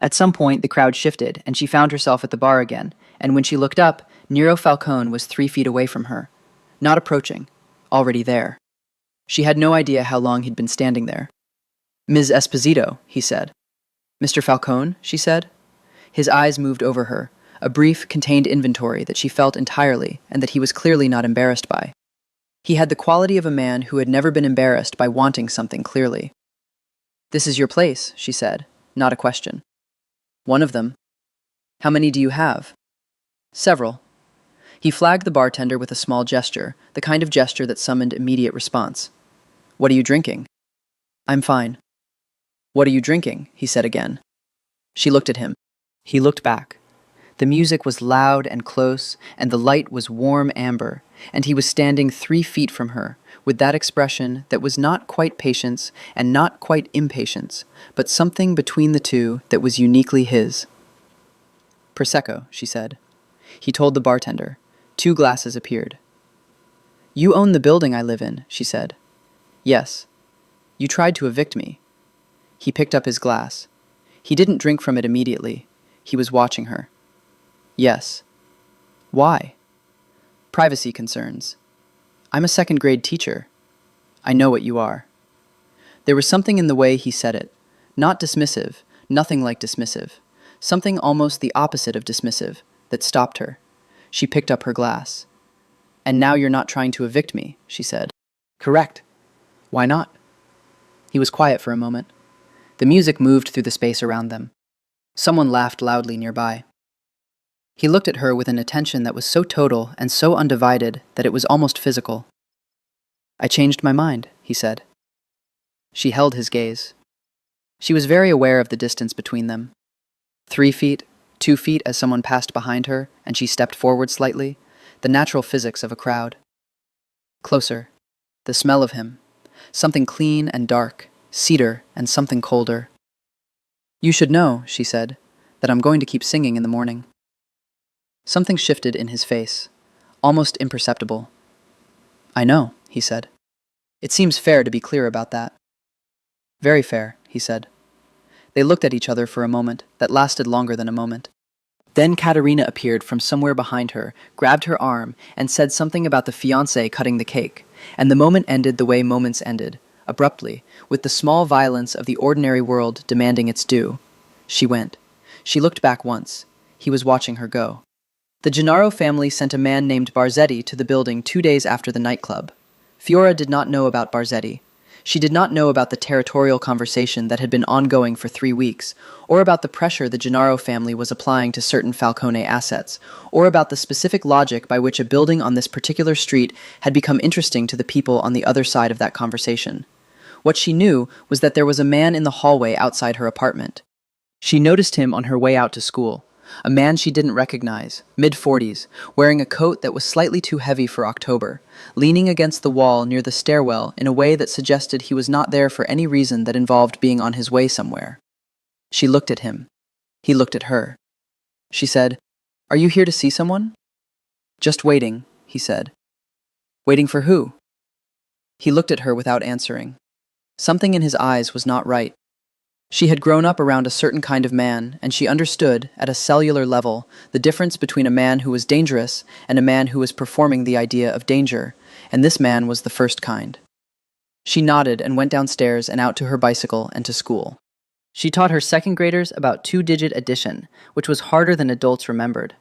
At some point, the crowd shifted, and she found herself at the bar again, and when she looked up, Nero Falcone was 3 feet away from her, not approaching, already there. She had no idea how long he'd been standing there. "Ms. Esposito," he said. "Mr. Falcone," she said. His eyes moved over her, a brief, contained inventory that she felt entirely and that he was clearly not embarrassed by. He had the quality of a man who had never been embarrassed by wanting something clearly. "This is your place," she said, not a question. "One of them." "How many do you have?" "Several." He flagged the bartender with a small gesture, the kind of gesture that summoned immediate response. "What are you drinking?" "I'm fine." "What are you drinking?" he said again. She looked at him. He looked back. The music was loud and close, and the light was warm amber, and he was standing 3 feet from her, with that expression that was not quite patience and not quite impatience, but something between the two that was uniquely his. "Prosecco," she said. He told the bartender. 2 glasses appeared. "You own the building I live in," she said. "Yes." "You tried to evict me." He picked up his glass. He didn't drink from it immediately. He was watching her. "Yes." "Why?" "Privacy concerns. I'm a 2nd-grade teacher. I know what you are." There was something in the way he said it. Not dismissive, nothing like dismissive. Something almost the opposite of dismissive, that stopped her. She picked up her glass. "And now you're not trying to evict me," she said. "Correct." "Why not?" He was quiet for a moment. The music moved through the space around them. Someone laughed loudly nearby. He looked at her with an attention that was so total and so undivided that it was almost physical. "I changed my mind," he said. She held his gaze. She was very aware of the distance between them. 3 feet, 2 feet as someone passed behind her and she stepped forward slightly, the natural physics of a crowd. Closer, the smell of him, something clean and dark, cedar and something colder. "You should know," she said, "that I'm going to keep singing in the morning." Something shifted in his face, almost imperceptible. "I know," he said. "It seems fair to be clear about that." "Very fair," he said. They looked at each other for a moment that lasted longer than a moment. Then Katerina appeared from somewhere behind her, grabbed her arm, and said something about the fiancé cutting the cake, and the moment ended the way moments ended, abruptly, with the small violence of the ordinary world demanding its due. She went. She looked back once. He was watching her go. The Gennaro family sent a man named Barzetti to the building 2 days after the nightclub. Fiora did not know about Barzetti. She did not know about the territorial conversation that had been ongoing for 3 weeks, or about the pressure the Gennaro family was applying to certain Falcone assets, or about the specific logic by which a building on this particular street had become interesting to the people on the other side of that conversation. What she knew was that there was a man in the hallway outside her apartment. She noticed him on her way out to school. A man she didn't recognize, mid-40s, wearing a coat that was slightly too heavy for October, leaning against the wall near the stairwell in a way that suggested he was not there for any reason that involved being on his way somewhere. She looked at him. He looked at her. She said, "Are you here to see someone?" "Just waiting," he said. "Waiting for who?" He looked at her without answering. Something in his eyes was not right. She had grown up around a certain kind of man, and she understood, at a cellular level, the difference between a man who was dangerous and a man who was performing the idea of danger, and this man was the first kind. She nodded and went downstairs and out to her bicycle and to school. She taught her second graders about two-digit addition, which was harder than adults remembered.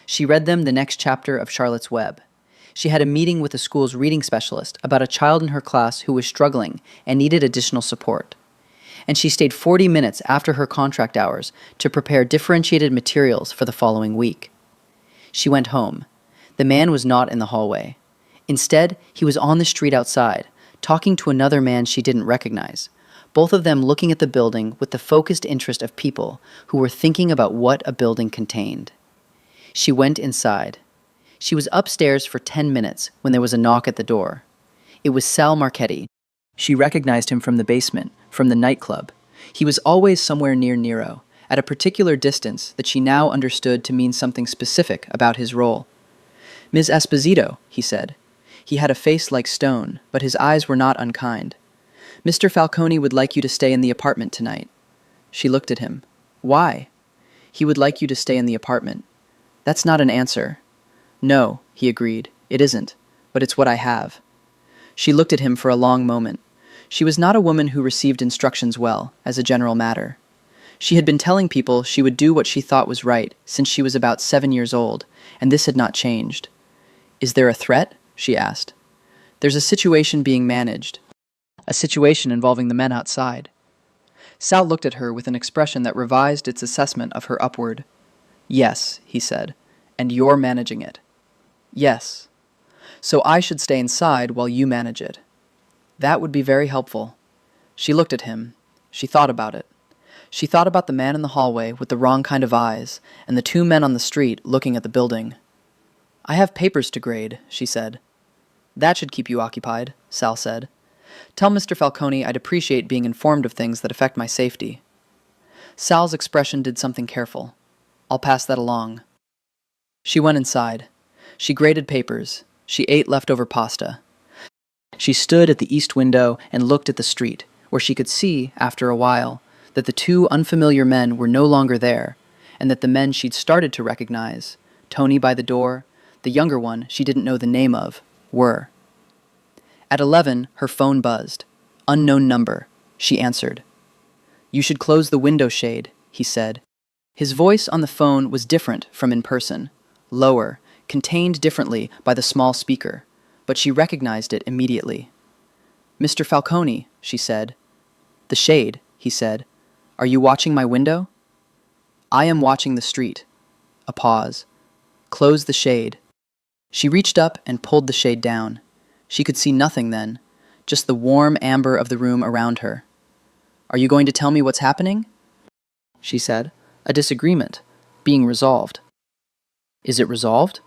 She read them the next chapter of Charlotte's Web. She had a meeting with the school's reading specialist about a child in her class who was struggling and needed additional support. And she stayed 40 minutes after her contract hours to prepare differentiated materials for the following week. She went home. The man was not in the hallway. Instead, he was on the street outside, talking to another man she didn't recognize, both of them looking at the building with the focused interest of people who were thinking about what a building contained. She went inside. She was upstairs for 10 minutes when there was a knock at the door. It was Sal Marchetti. She recognized him from the basement, from the nightclub. He was always somewhere near Nero, at a particular distance that she now understood to mean something specific about his role. "Ms. Esposito," he said. He had a face like stone, but his eyes were not unkind. "Mr. Falcone would like you to stay in the apartment tonight." She looked at him. "Why?" "He would like you to stay in the apartment." "That's not an answer." "No," he agreed. "It isn't, but it's what I have." She looked at him for a long moment. She was not a woman who received instructions well, as a general matter. She had been telling people she would do what she thought was right since she was about 7 years old, and this had not changed. "Is there a threat?" she asked. "There's a situation being managed. A situation involving the men outside." Sal looked at her with an expression that revised its assessment of her upward. "Yes," he said, "and you're managing it." "Yes. So I should stay inside while you manage it." "That would be very helpful." She looked at him. She thought about it. She thought about the man in the hallway with the wrong kind of eyes, and the two men on the street looking at the building. "I have papers to grade," she said. "That should keep you occupied," Sal said. "Tell Mr. Falcone I'd appreciate being informed of things that affect my safety." Sal's expression did something careful. "I'll pass that along." She went inside. She graded papers. She ate leftover pasta. She stood at the east window and looked at the street, where she could see, after a while, that the two unfamiliar men were no longer there, and that the men she'd started to recognize, Tony by the door, the younger one she didn't know the name of, were. At 11, her phone buzzed. "Unknown number." She answered. "You should close the window shade," he said. His voice on the phone was different from in person, lower, contained differently by the small speaker, but she recognized it immediately. "Mr. Falcone," she said. "The shade," he said. "Are you watching my window?" "I am watching the street." A pause. "Close the shade." She reached up and pulled the shade down. She could see nothing then, just the warm amber of the room around her. "Are you going to tell me what's happening?" she said. "A disagreement. Being resolved." "Is it resolved?"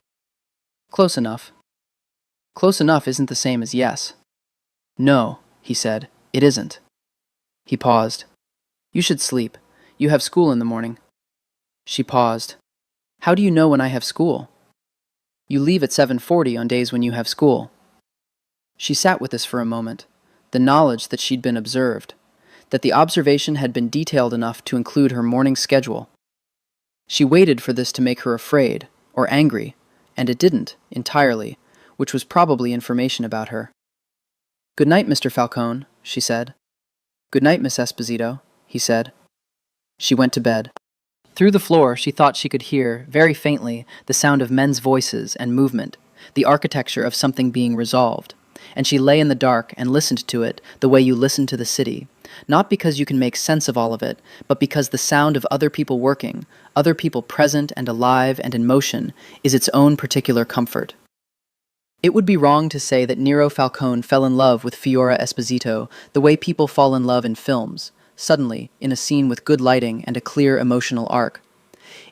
"Close enough." "Close enough isn't the same as yes." "No," he said. "It isn't." He paused. "You should sleep. You have school in the morning." She paused. "How do you know when I have school?" "You leave at 7:40 on days when you have school." She sat with this for a moment, the knowledge that she'd been observed, that the observation had been detailed enough to include her morning schedule. She waited for this to make her afraid, or angry, and it didn't, entirely, which was probably information about her. "Good night, Mr. Falcone," she said. "Good night, Miss Esposito," he said. She went to bed. Through the floor, she thought she could hear, very faintly, the sound of men's voices and movement, the architecture of something being resolved. and she lay in the dark and listened to it the way you listen to the city, not because you can make sense of all of it, but because the sound of other people working, other people present and alive and in motion, is its own particular comfort. It would be wrong to say that Nero Falcone fell in love with Fiora Esposito the way people fall in love in films, suddenly, in a scene with good lighting and a clear emotional arc.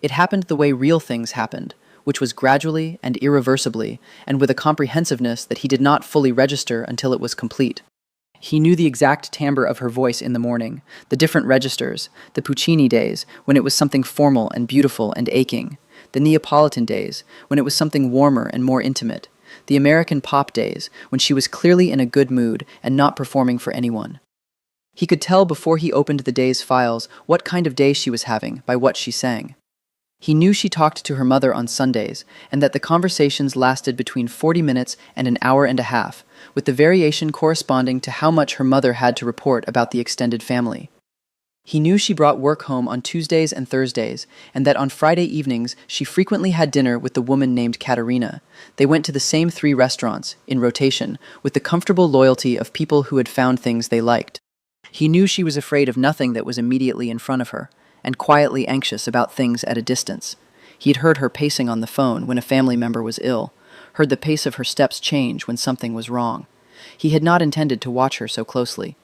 It happened the way real things happened, which was gradually and irreversibly, and with a comprehensiveness that he did not fully register until it was complete. He knew the exact timbre of her voice in the morning, the different registers, the Puccini days, when it was something formal and beautiful and aching, the Neapolitan days, when it was something warmer and more intimate, the American pop days, when she was clearly in a good mood and not performing for anyone. He could tell before he opened the day's files what kind of day she was having by what she sang. He knew she talked to her mother on Sundays, and that the conversations lasted between 40 minutes and an hour and a half, with the variation corresponding to how much her mother had to report about the extended family. He knew she brought work home on Tuesdays and Thursdays, and that on Friday evenings she frequently had dinner with the woman named Katerina. They went to the same 3 restaurants, in rotation, with the comfortable loyalty of people who had found things they liked. He knew she was afraid of nothing that was immediately in front of her, and quietly anxious about things at a distance. He had heard her pacing on the phone when a family member was ill, heard the pace of her steps change when something was wrong. He had not intended to watch her so closely.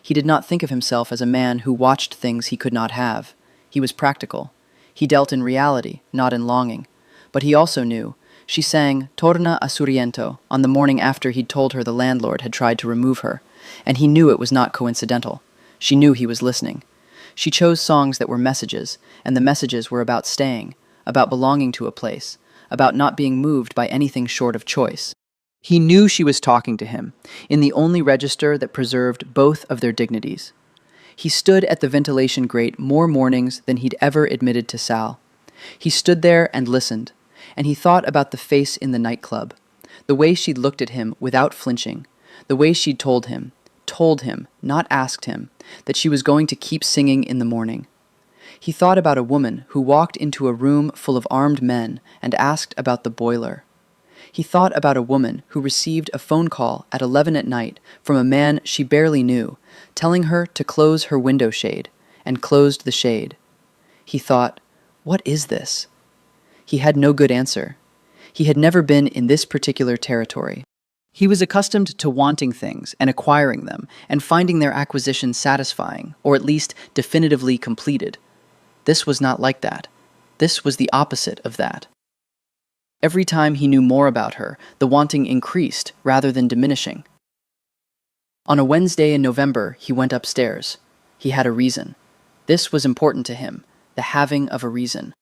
He did not think of himself as a man who watched things he could not have. He was practical. He dealt in reality, not in longing. But he also knew. She sang Torna a Sorrento on the morning after he'd told her the landlord had tried to remove her, and he knew it was not coincidental. She knew he was listening. She chose songs that were messages, and the messages were about staying, about belonging to a place, about not being moved by anything short of choice. He knew she was talking to him, in the only register that preserved both of their dignities. He stood at the ventilation grate more mornings than he'd ever admitted to Sal. He stood there and listened, and he thought about the face in the nightclub, the way she'd looked at him without flinching, the way she'd told him, not asked him, that she was going to keep singing in the morning. He thought about a woman who walked into a room full of armed men and asked about the boiler. He thought about a woman who received a phone call at 11 at night from a man she barely knew, telling her to close her window shade, and closed the shade. He thought, what is this? He had no good answer. He had never been in this particular territory. He was accustomed to wanting things and acquiring them, and finding their acquisition satisfying, or at least definitively completed. This was not like that. This was the opposite of that. Every time he knew more about her, the wanting increased rather than diminishing. On a Wednesday in November, he went upstairs. He had a reason. This was important to him, the having of a reason.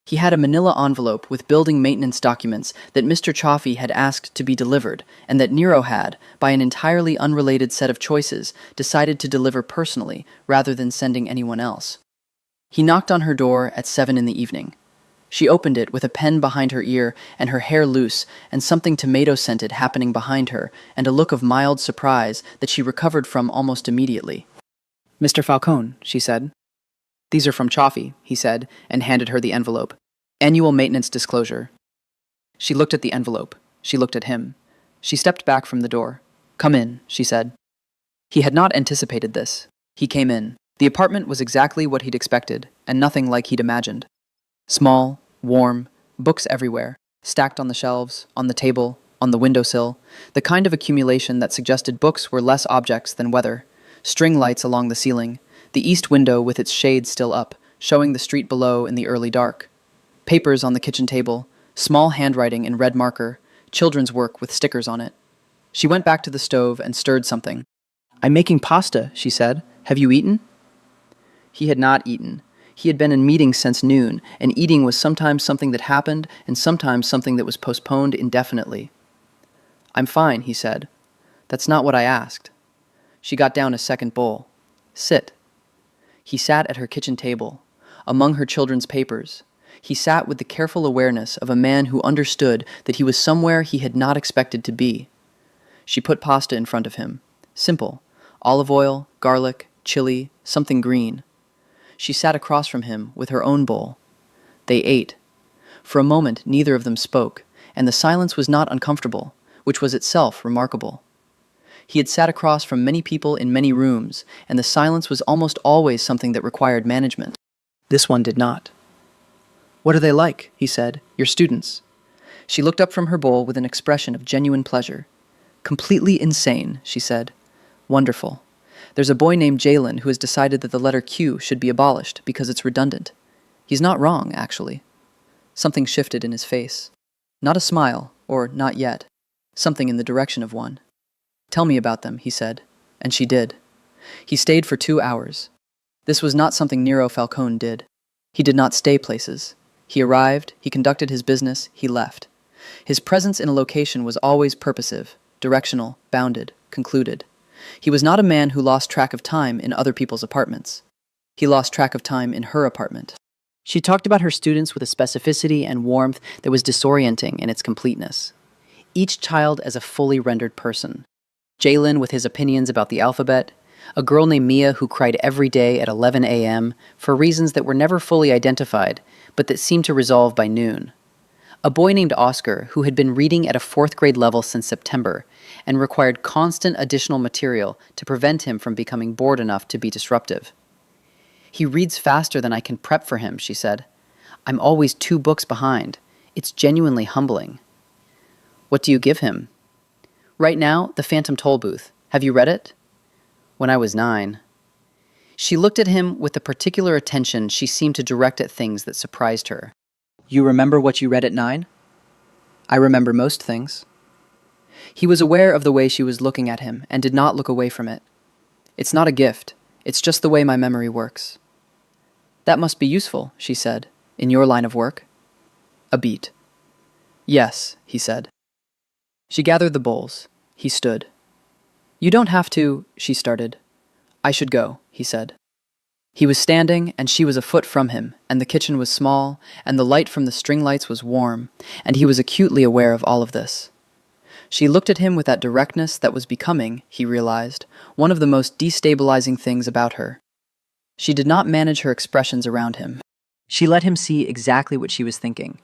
He had a manila envelope with building maintenance documents that Mr. Chaffee had asked to be delivered, and that Nero had, by an entirely unrelated set of choices, decided to deliver personally rather than sending anyone else. He knocked on her door at 7 in the evening. She opened it with a pen behind her ear and her hair loose and something tomato-scented happening behind her and a look of mild surprise that she recovered from almost immediately. "Mr. Falcone," she said. "These are from Chaffee," he said, and handed her the envelope. "Annual maintenance disclosure." She looked at the envelope. She looked at him. She stepped back from the door. "Come in," she said. He had not anticipated this. He came in. The apartment was exactly what he'd expected, and nothing like he'd imagined. Small, warm, books everywhere, stacked on the shelves, on the table, on the windowsill, the kind of accumulation that suggested books were less objects than weather, string lights along the ceiling, the east window with its shade still up, showing the street below in the early dark, papers on the kitchen table, small handwriting in red marker, children's work with stickers on it. She went back to the stove and stirred something. "I'm making pasta," she said. "Have you eaten?" He had not eaten. He had been in meetings since noon, and eating was sometimes something that happened and sometimes something that was postponed indefinitely. "I'm fine," he said. "That's not what I asked." She got down a second bowl. "Sit." He sat at her kitchen table, among her children's papers. He sat with the careful awareness of a man who understood that he was somewhere he had not expected to be. She put pasta in front of him. Simple. Olive oil, garlic, chili, something green. She sat across from him with her own bowl. They ate. For a moment, neither of them spoke, and the silence was not uncomfortable, which was itself remarkable. He had sat across from many people in many rooms, and the silence was almost always something that required management. This one did not. "What are they like?" he said. "Your students?" She looked up from her bowl with an expression of genuine pleasure. "Completely insane," she said. "Wonderful. There's a boy named Jalen who has decided that the letter Q should be abolished because it's redundant. He's not wrong, actually." Something shifted in his face. Not a smile, or not yet. Something in the direction of one. "Tell me about them," he said. And she did. He stayed for 2 hours. This was not something Nero Falcone did. He did not stay places. He arrived, he conducted his business, he left. His presence in a location was always purposive, directional, bounded, concluded. He was not a man who lost track of time in other people's apartments. He lost track of time in her apartment. She talked about her students with a specificity and warmth that was disorienting in its completeness. Each child as a fully rendered person. Jalen with his opinions about the alphabet, a girl named Mia who cried every day at 11 a.m. for reasons that were never fully identified, but that seemed to resolve by noon. A boy named Oscar who had been reading at a 4th grade level since September and required constant additional material to prevent him from becoming bored enough to be disruptive. "He reads faster than I can prep for him," she said. "I'm always 2 books behind. It's genuinely humbling." "What do you give him?" "Right now, The Phantom Toll Booth. Have you read it?" "When I was 9. She looked at him with the particular attention she seemed to direct at things that surprised her. "You remember what you read at 9? "I remember most things." He was aware of the way she was looking at him and did not look away from it. "It's not a gift. It's just the way my memory works." "That must be useful," she said, "in your line of work." A beat. "Yes," he said. She gathered the bowls. He stood. "You don't have to," she started. "I should go," he said. He was standing, and she was a foot from him, and the kitchen was small, and the light from the string lights was warm, and he was acutely aware of all of this. She looked at him with that directness that was becoming, he realized, one of the most destabilizing things about her. She did not manage her expressions around him. She let him see exactly what she was thinking,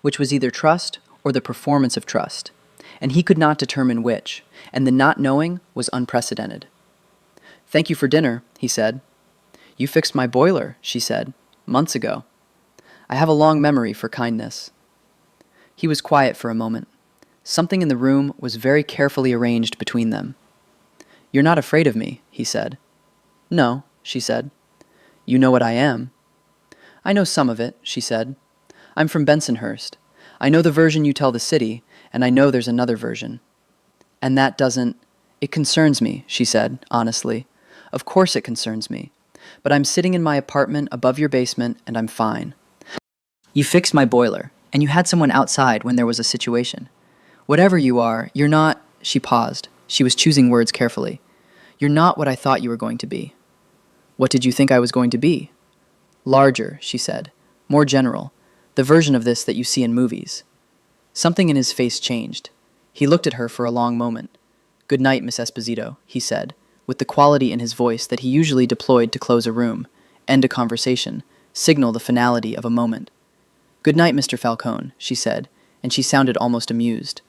which was either trust or the performance of trust, and he could not determine which, and the not knowing was unprecedented. "Thank you for dinner," he said. "You fixed my boiler," she said, "months ago." "I have a long memory for kindness." He was quiet for a moment. Something in the room was very carefully arranged between them. "You're not afraid of me," he said. "No," she said. "You know what I am." "I know some of it," she said. "I'm from Bensonhurst. I know the version you tell the city, and I know there's another version." "And that doesn't—" "It concerns me," she said, honestly. "Of course it concerns me. But I'm sitting in my apartment above your basement, and I'm fine. You fixed my boiler, and you had someone outside when there was a situation. Whatever you are, you're not—" She paused. She was choosing words carefully. "You're not what I thought you were going to be." "What did you think I was going to be?" "Larger," she said. "More general. The version of this that you see in movies." Something in his face changed. He looked at her for a long moment. "Good night, Miss Esposito," he said, with the quality in his voice that he usually deployed to close a room, end a conversation, signal the finality of a moment. "Good night, Mr. Falcone," she said, and she sounded almost amused.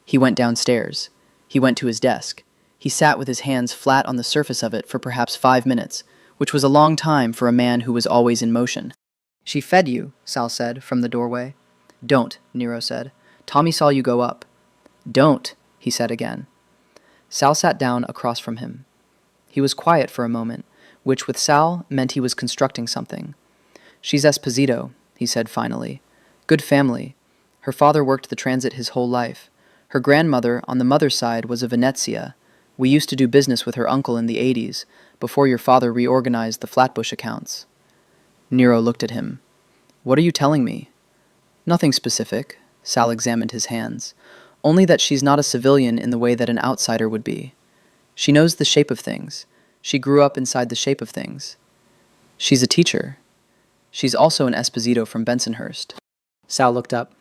He went downstairs. He went to his desk. He sat with his hands flat on the surface of it for perhaps 5 minutes, which was a long time for a man who was always in motion. "She fed you," Sal said from the doorway. "Don't," Nero said. "Tommy saw you go up." "Don't," he said again. Sal sat down across from him. He was quiet for a moment, which with Sal meant he was constructing something. "She's Esposito," he said finally. "Good family. Her father worked the transit his whole life. Her grandmother, on the mother's side, was a Venezia. We used to do business with her uncle in the 80s, before your father reorganized the Flatbush accounts." Nero looked at him. "What are you telling me?" "Nothing specific." Sal examined his hands. "Only that she's not a civilian in the way that an outsider would be. She knows the shape of things. She grew up inside the shape of things. She's a teacher. She's also an Esposito from Bensonhurst." Sal looked up.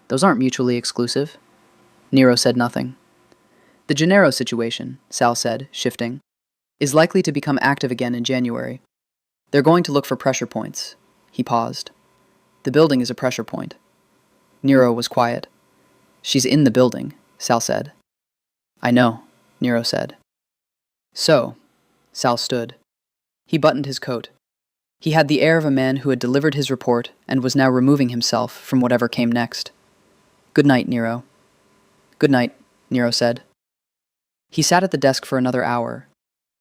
"Those aren't mutually exclusive." Nero said nothing. "The Gennaro situation," Sal said, shifting, "is likely to become active again in January. They're going to look for pressure points." He paused. "The building is a pressure point." Nero was quiet. "She's in the building," Sal said. "I know," Nero said. So, Sal stood. He buttoned his coat. He had the air of a man who had delivered his report and was now removing himself from whatever came next. "Good night, Nero." "Good night," Nero said. He sat at the desk for another hour.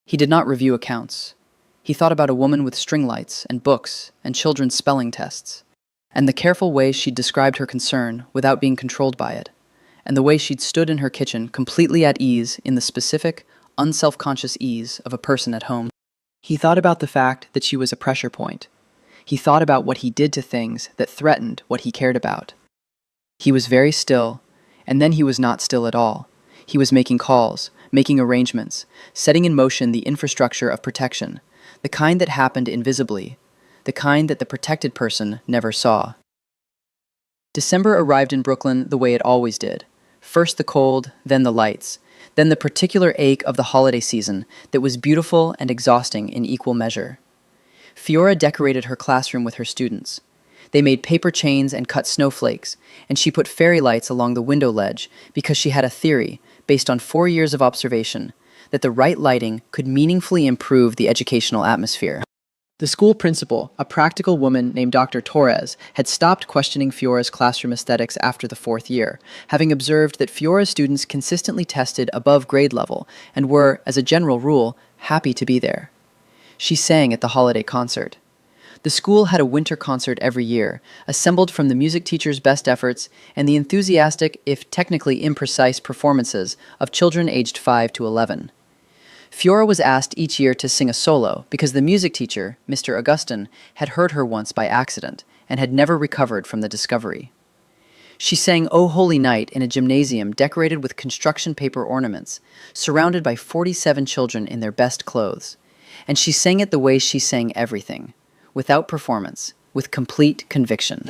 He did not review accounts. He thought about a woman with string lights and books and children's spelling tests, and the careful way she'd described her concern without being controlled by it, and the way she'd stood in her kitchen completely at ease in the specific, unself-conscious ease of a person at home. He thought about the fact that she was a pressure point. He thought about what he did to things that threatened what he cared about. He was very still, and then he was not still at all. He was making calls, making arrangements, setting in motion the infrastructure of protection, the kind that happened invisibly, the kind that the protected person never saw. December arrived in Brooklyn the way it always did. First the cold, then the lights, then the particular ache of the holiday season that was beautiful and exhausting in equal measure. Fiora decorated her classroom with her students. They made paper chains and cut snowflakes, and she put fairy lights along the window ledge because she had a theory, based on 4 years of observation, that the right lighting could meaningfully improve the educational atmosphere. The school principal, a practical woman named Dr. Torres, had stopped questioning Fiora's classroom aesthetics after the 4th year, having observed that Fiora's students consistently tested above grade level and were, as a general rule, happy to be there. She sang at the holiday concert. The school had a winter concert every year, assembled from the music teacher's best efforts and the enthusiastic, if technically imprecise, performances of children aged 5 to 11. Fiora was asked each year to sing a solo because the music teacher, Mr. Augustin, had heard her once by accident and had never recovered from the discovery. She sang "O Holy Night" in a gymnasium decorated with construction paper ornaments, surrounded by 47 children in their best clothes. And she sang it the way she sang everything, without performance, with complete conviction.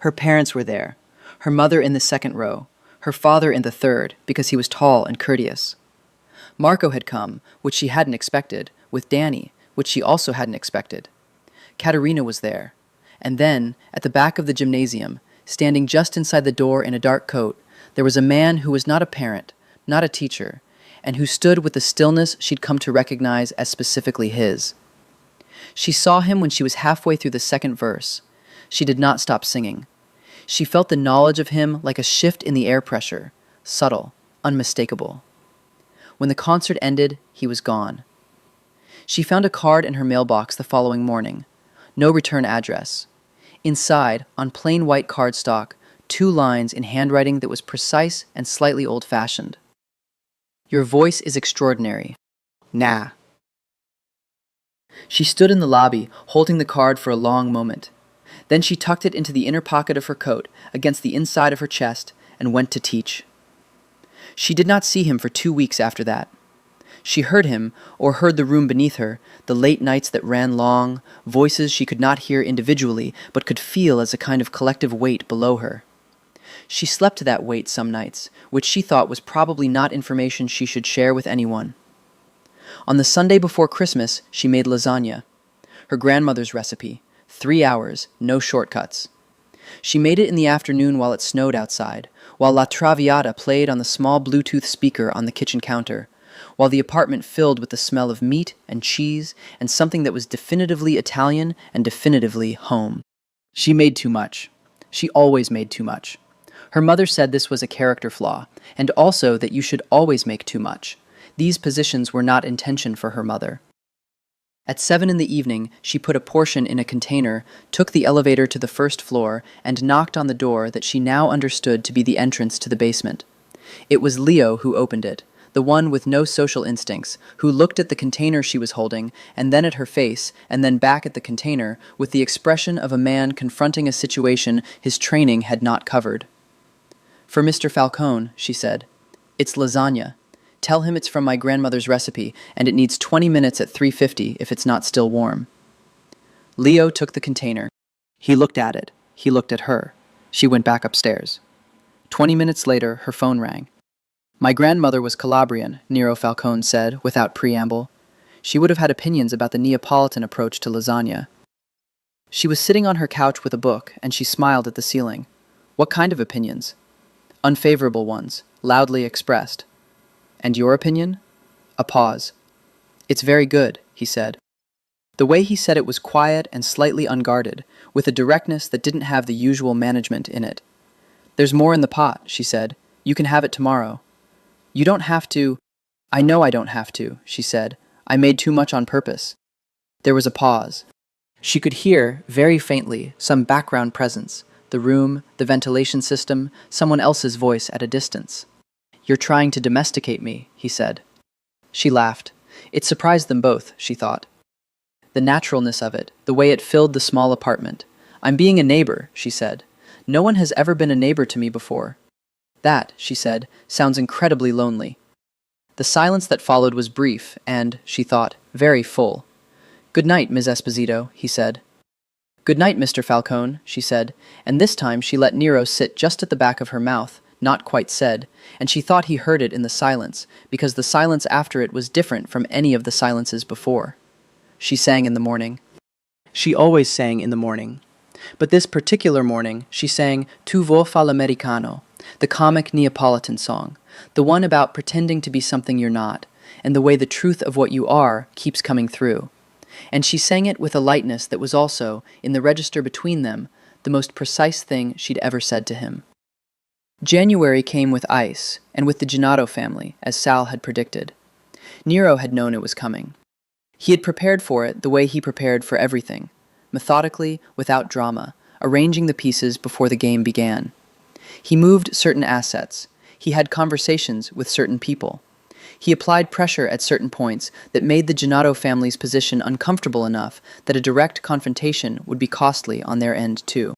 Her parents were there, her mother in the second row, her father in the third because he was tall and courteous. Marco had come, which she hadn't expected, with Danny, which she also hadn't expected. Katerina was there. And then, at the back of the gymnasium, standing just inside the door in a dark coat, there was a man who was not a parent, not a teacher, and who stood with the stillness she'd come to recognize as specifically his. She saw him when she was halfway through the second verse. She did not stop singing. She felt the knowledge of him like a shift in the air pressure, subtle, unmistakable. When the concert ended, he was gone. She found a card in her mailbox the following morning. No return address. Inside, on plain white cardstock, 2 lines in handwriting that was precise and slightly old-fashioned. "Your voice is extraordinary. Nah." She stood in the lobby, holding the card for a long moment. Then she tucked it into the inner pocket of her coat, against the inside of her chest, and went to teach. She did not see him for 2 weeks after that. She heard him, or heard the room beneath her, the late nights that ran long, voices she could not hear individually, but could feel as a kind of collective weight below her. She slept to that weight some nights, which she thought was probably not information she should share with anyone. On the Sunday before Christmas, she made lasagna. Her grandmother's recipe. 3 hours, no shortcuts. She made it in the afternoon while it snowed outside, while La Traviata played on the small Bluetooth speaker on the kitchen counter, while the apartment filled with the smell of meat and cheese and something that was definitively Italian and definitively home. She made too much. She always made too much. Her mother said this was a character flaw, and also that you should always make too much. These positions were not intention for her mother. At 7 in the evening, she put a portion in a container, took the elevator to the first floor, and knocked on the door that she now understood to be the entrance to the basement. It was Leo who opened it, the one with no social instincts, who looked at the container she was holding, and then at her face, and then back at the container, with the expression of a man confronting a situation his training had not covered. "For Mr. Falcone," she said. "It's lasagna. Tell him it's from my grandmother's recipe, and it needs 20 minutes at 350 if it's not still warm." Leo took the container. He looked at it. He looked at her. She went back upstairs. 20 minutes later, her phone rang. "My grandmother was Calabrian," Nero Falcone said, without preamble. She would have had opinions about the Neapolitan approach to lasagna. She was sitting on her couch with a book, and she smiled at the ceiling. "What kind of opinions?" "Unfavorable ones, loudly expressed." "And your opinion?" A pause. It's very good, he said. The way he said it was quiet and slightly unguarded, with a directness that didn't have the usual management in it. There's more in the pot, she said. You can have it tomorrow. You don't have to. I know I don't have to, she said. I made too much on purpose. There was a pause. She could hear, very faintly, some background presence, the room, the ventilation system, someone else's voice at a distance. You're trying to domesticate me, he said. She laughed. It surprised them both, she thought. The naturalness of it, the way it filled the small apartment. I'm being a neighbor, she said. No one has ever been a neighbor to me before. That, she said, sounds incredibly lonely. The silence that followed was brief and, she thought, very full. Good night, Ms. Esposito, he said. Good night, Mr. Falcone, she said, and this time she let Nero sit just at the back of her mouth, not quite said, and she thought he heard it in the silence, because the silence after it was different from any of the silences before. She sang in the morning. She always sang in the morning. But this particular morning, she sang Tu vo fa l'americano, the comic Neapolitan song, the one about pretending to be something you're not, and the way the truth of what you are keeps coming through. And she sang it with a lightness that was also, in the register between them, the most precise thing she'd ever said to him. January came with ice, and with the Gennaro family, as Sal had predicted. Nero had known it was coming. He had prepared for it the way he prepared for everything, methodically, without drama, arranging the pieces before the game began. He moved certain assets. He had conversations with certain people. He applied pressure at certain points that made the Gennaro family's position uncomfortable enough that a direct confrontation would be costly on their end too.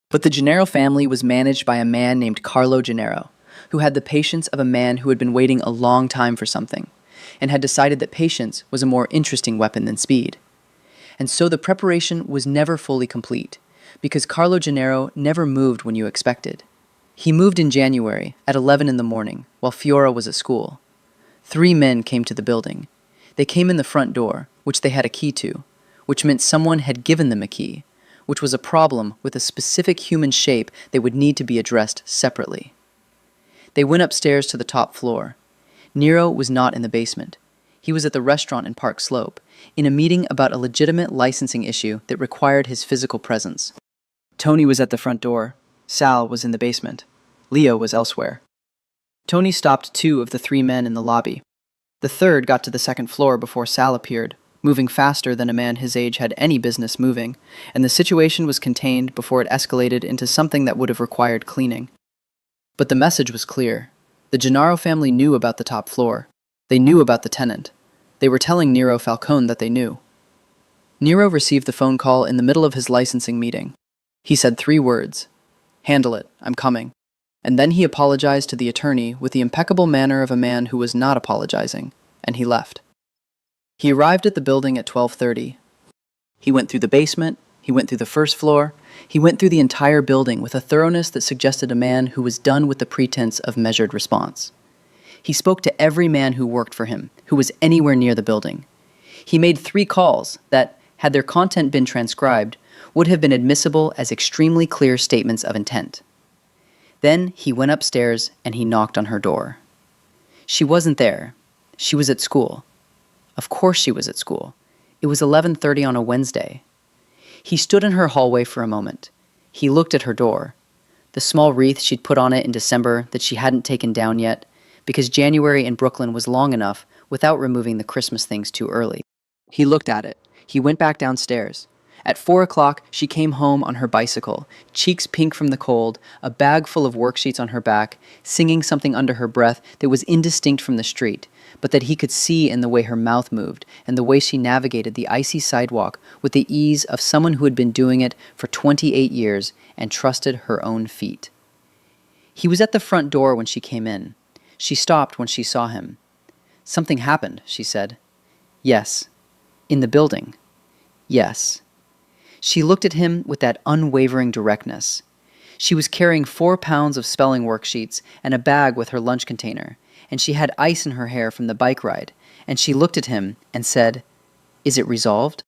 But the Gennaro family was managed by a man named Carlo Gennaro, who had the patience of a man who had been waiting a long time for something, and had decided that patience was a more interesting weapon than speed. And so the preparation was never fully complete, because Carlo Gennaro never moved when you expected. He moved in January at 11 in the morning, while Fiora was at school. 3 men came to the building. They came in the front door, which they had a key to, which meant someone had given them a key, which was a problem with a specific human shape that would need to be addressed separately. They went upstairs to the top floor. Nero was not in the basement. He was at the restaurant in Park Slope, in a meeting about a legitimate licensing issue that required his physical presence. Tony was at the front door. Sal was in the basement. Leo was elsewhere. Tony stopped 2 of the 3 men in the lobby. The third got to the second floor before Sal appeared, moving faster than a man his age had any business moving, and the situation was contained before it escalated into something that would have required cleaning. But the message was clear. The Gennaro family knew about the top floor. They knew about the tenant. They were telling Nero Falcone that they knew. Nero received the phone call in the middle of his licensing meeting. He said 3 words. Handle it, I'm coming. And then he apologized to the attorney with the impeccable manner of a man who was not apologizing, and he left. He arrived at the building at 12:30. He went through the basement, he went through the first floor, he went through the entire building with a thoroughness that suggested a man who was done with the pretense of measured response. He spoke to every man who worked for him, who was anywhere near the building. He made 3 calls that, had their content been transcribed, would have been admissible as extremely clear statements of intent. Then he went upstairs and he knocked on her door. She wasn't there. She was at school. Of course she was at school. It was 11:30 on a Wednesday. He stood in her hallway for a moment. He looked at her door. The small wreath she'd put on it in December that she hadn't taken down yet, because January in Brooklyn was long enough without removing the Christmas things too early. He looked at it. He went back downstairs. At 4 o'clock, she came home on her bicycle, cheeks pink from the cold, a bag full of worksheets on her back, singing something under her breath that was indistinct from the street, but that he could see in the way her mouth moved and the way she navigated the icy sidewalk with the ease of someone who had been doing it for 28 years and trusted her own feet. He was at the front door when she came in. She stopped when she saw him. Something happened, she said. Yes. In the building. Yes. She looked at him with that unwavering directness. She was carrying 4 pounds of spelling worksheets and a bag with her lunch container, and she had ice in her hair from the bike ride, and she looked at him and said, "Is it resolved?"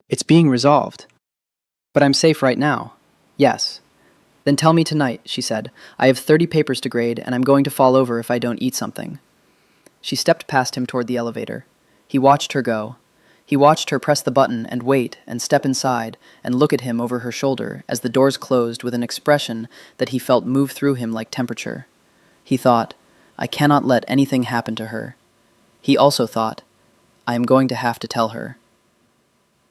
"It's being resolved. But I'm safe right now." "Yes." "Then tell me tonight," she said. "I have 30 papers to grade, and I'm going to fall over if I don't eat something." She stepped past him toward the elevator. He watched her go. He watched her press the button and wait and step inside and look at him over her shoulder as the doors closed with an expression that he felt move through him like temperature. He thought, I cannot let anything happen to her. He also thought, I am going to have to tell her.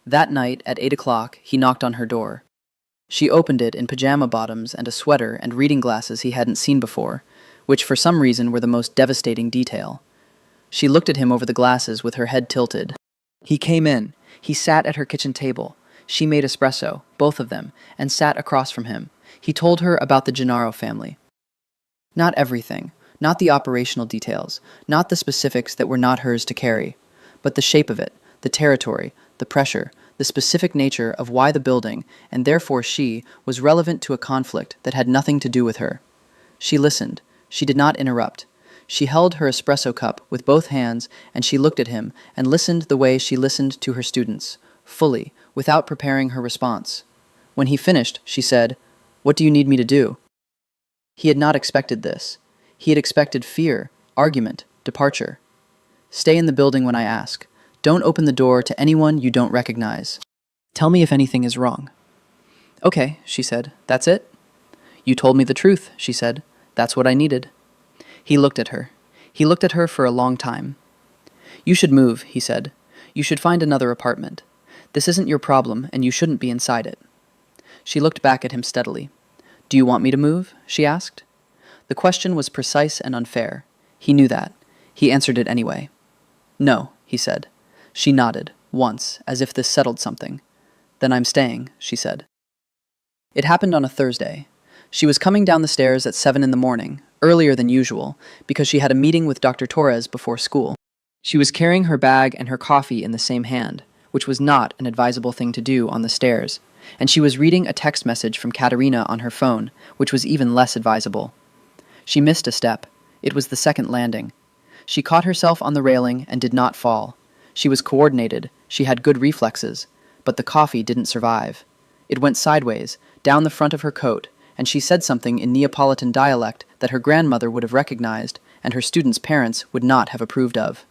That night at 8 o'clock, he knocked on her door. She opened it in pajama bottoms and a sweater and reading glasses he hadn't seen before, which for some reason were the most devastating detail. She looked at him over the glasses with her head tilted. He came in. He sat at her kitchen table. She made espresso, both of them, and sat across from him. He told her about the Gennaro family. Not everything, not the operational details, not the specifics that were not hers to carry, but the shape of it, the territory, the pressure, the specific nature of why the building, and therefore she, was relevant to a conflict that had nothing to do with her. She listened. She did not interrupt. She held her espresso cup with both hands, and she looked at him and listened the way she listened to her students, fully, without preparing her response. When he finished, she said, "What do you need me to do?" He had not expected this. He had expected fear, argument, departure. Stay in the building when I ask. Don't open the door to anyone you don't recognize. Tell me if anything is wrong. Okay, she said. That's it? You told me the truth, she said. That's what I needed. He looked at her. He looked at her for a long time. You should move, he said. You should find another apartment. This isn't your problem, and you shouldn't be inside it. She looked back at him steadily. Do you want me to move? She asked. The question was precise and unfair. He knew that. He answered it anyway. No, he said. She nodded, once, as if this settled something. Then I'm staying, she said. It happened on a Thursday. She was coming down the stairs at 7 in the morning, earlier than usual, because she had a meeting with Dr. Torres before school. She was carrying her bag and her coffee in the same hand, which was not an advisable thing to do on the stairs, and she was reading a text message from Katerina on her phone, which was even less advisable. She missed a step. It was the second landing. She caught herself on the railing and did not fall. She was coordinated, she had good reflexes, but the coffee didn't survive. It went sideways, down the front of her coat, and she said something in Neapolitan dialect that her grandmother would have recognized and her students' parents would not have approved of.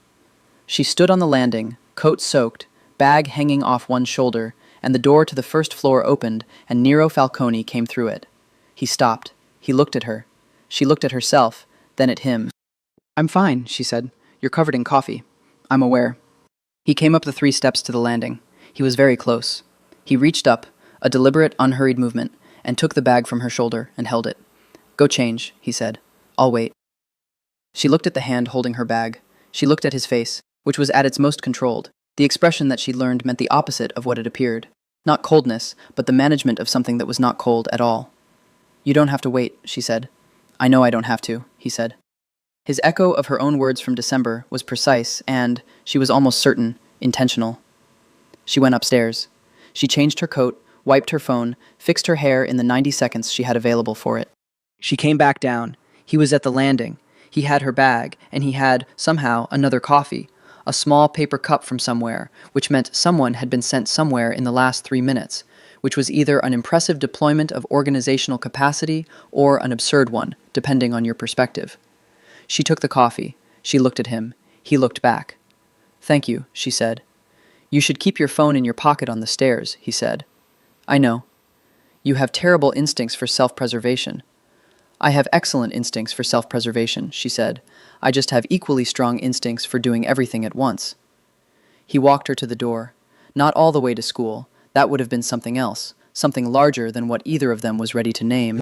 She stood on the landing, coat soaked, bag hanging off one shoulder, and the door to the first floor opened and Nero Falcone came through it. He stopped. He looked at her. She looked at herself, then at him. I'm fine, she said. You're covered in coffee. I'm aware. He came up the 3 steps to the landing. He was very close. He reached up, a deliberate, unhurried movement, and took the bag from her shoulder and held it. Go change, he said. I'll wait. She looked at the hand holding her bag. She looked at his face, which was at its most controlled. The expression that she learned meant the opposite of what it appeared. Not coldness, but the management of something that was not cold at all. You don't have to wait, she said. I know I don't have to, he said. His echo of her own words from December was precise and, she was almost certain, intentional. She went upstairs. She changed her coat, wiped her phone, fixed her hair in the 90 seconds she had available for it. She came back down. He was at the landing. He had her bag, and he had, somehow, another coffee, a small paper cup from somewhere, which meant someone had been sent somewhere in the last 3 minutes, which was either an impressive deployment of organizational capacity or an absurd one, depending on your perspective. She took the coffee. She looked at him. He looked back. Thank you, she said. You should keep your phone in your pocket on the stairs, he said. I know. You have terrible instincts for self-preservation. I have excellent instincts for self-preservation, she said. I just have equally strong instincts for doing everything at once. He walked her to the door. Not all the way to school. That would have been something else, something larger than what either of them was ready to name.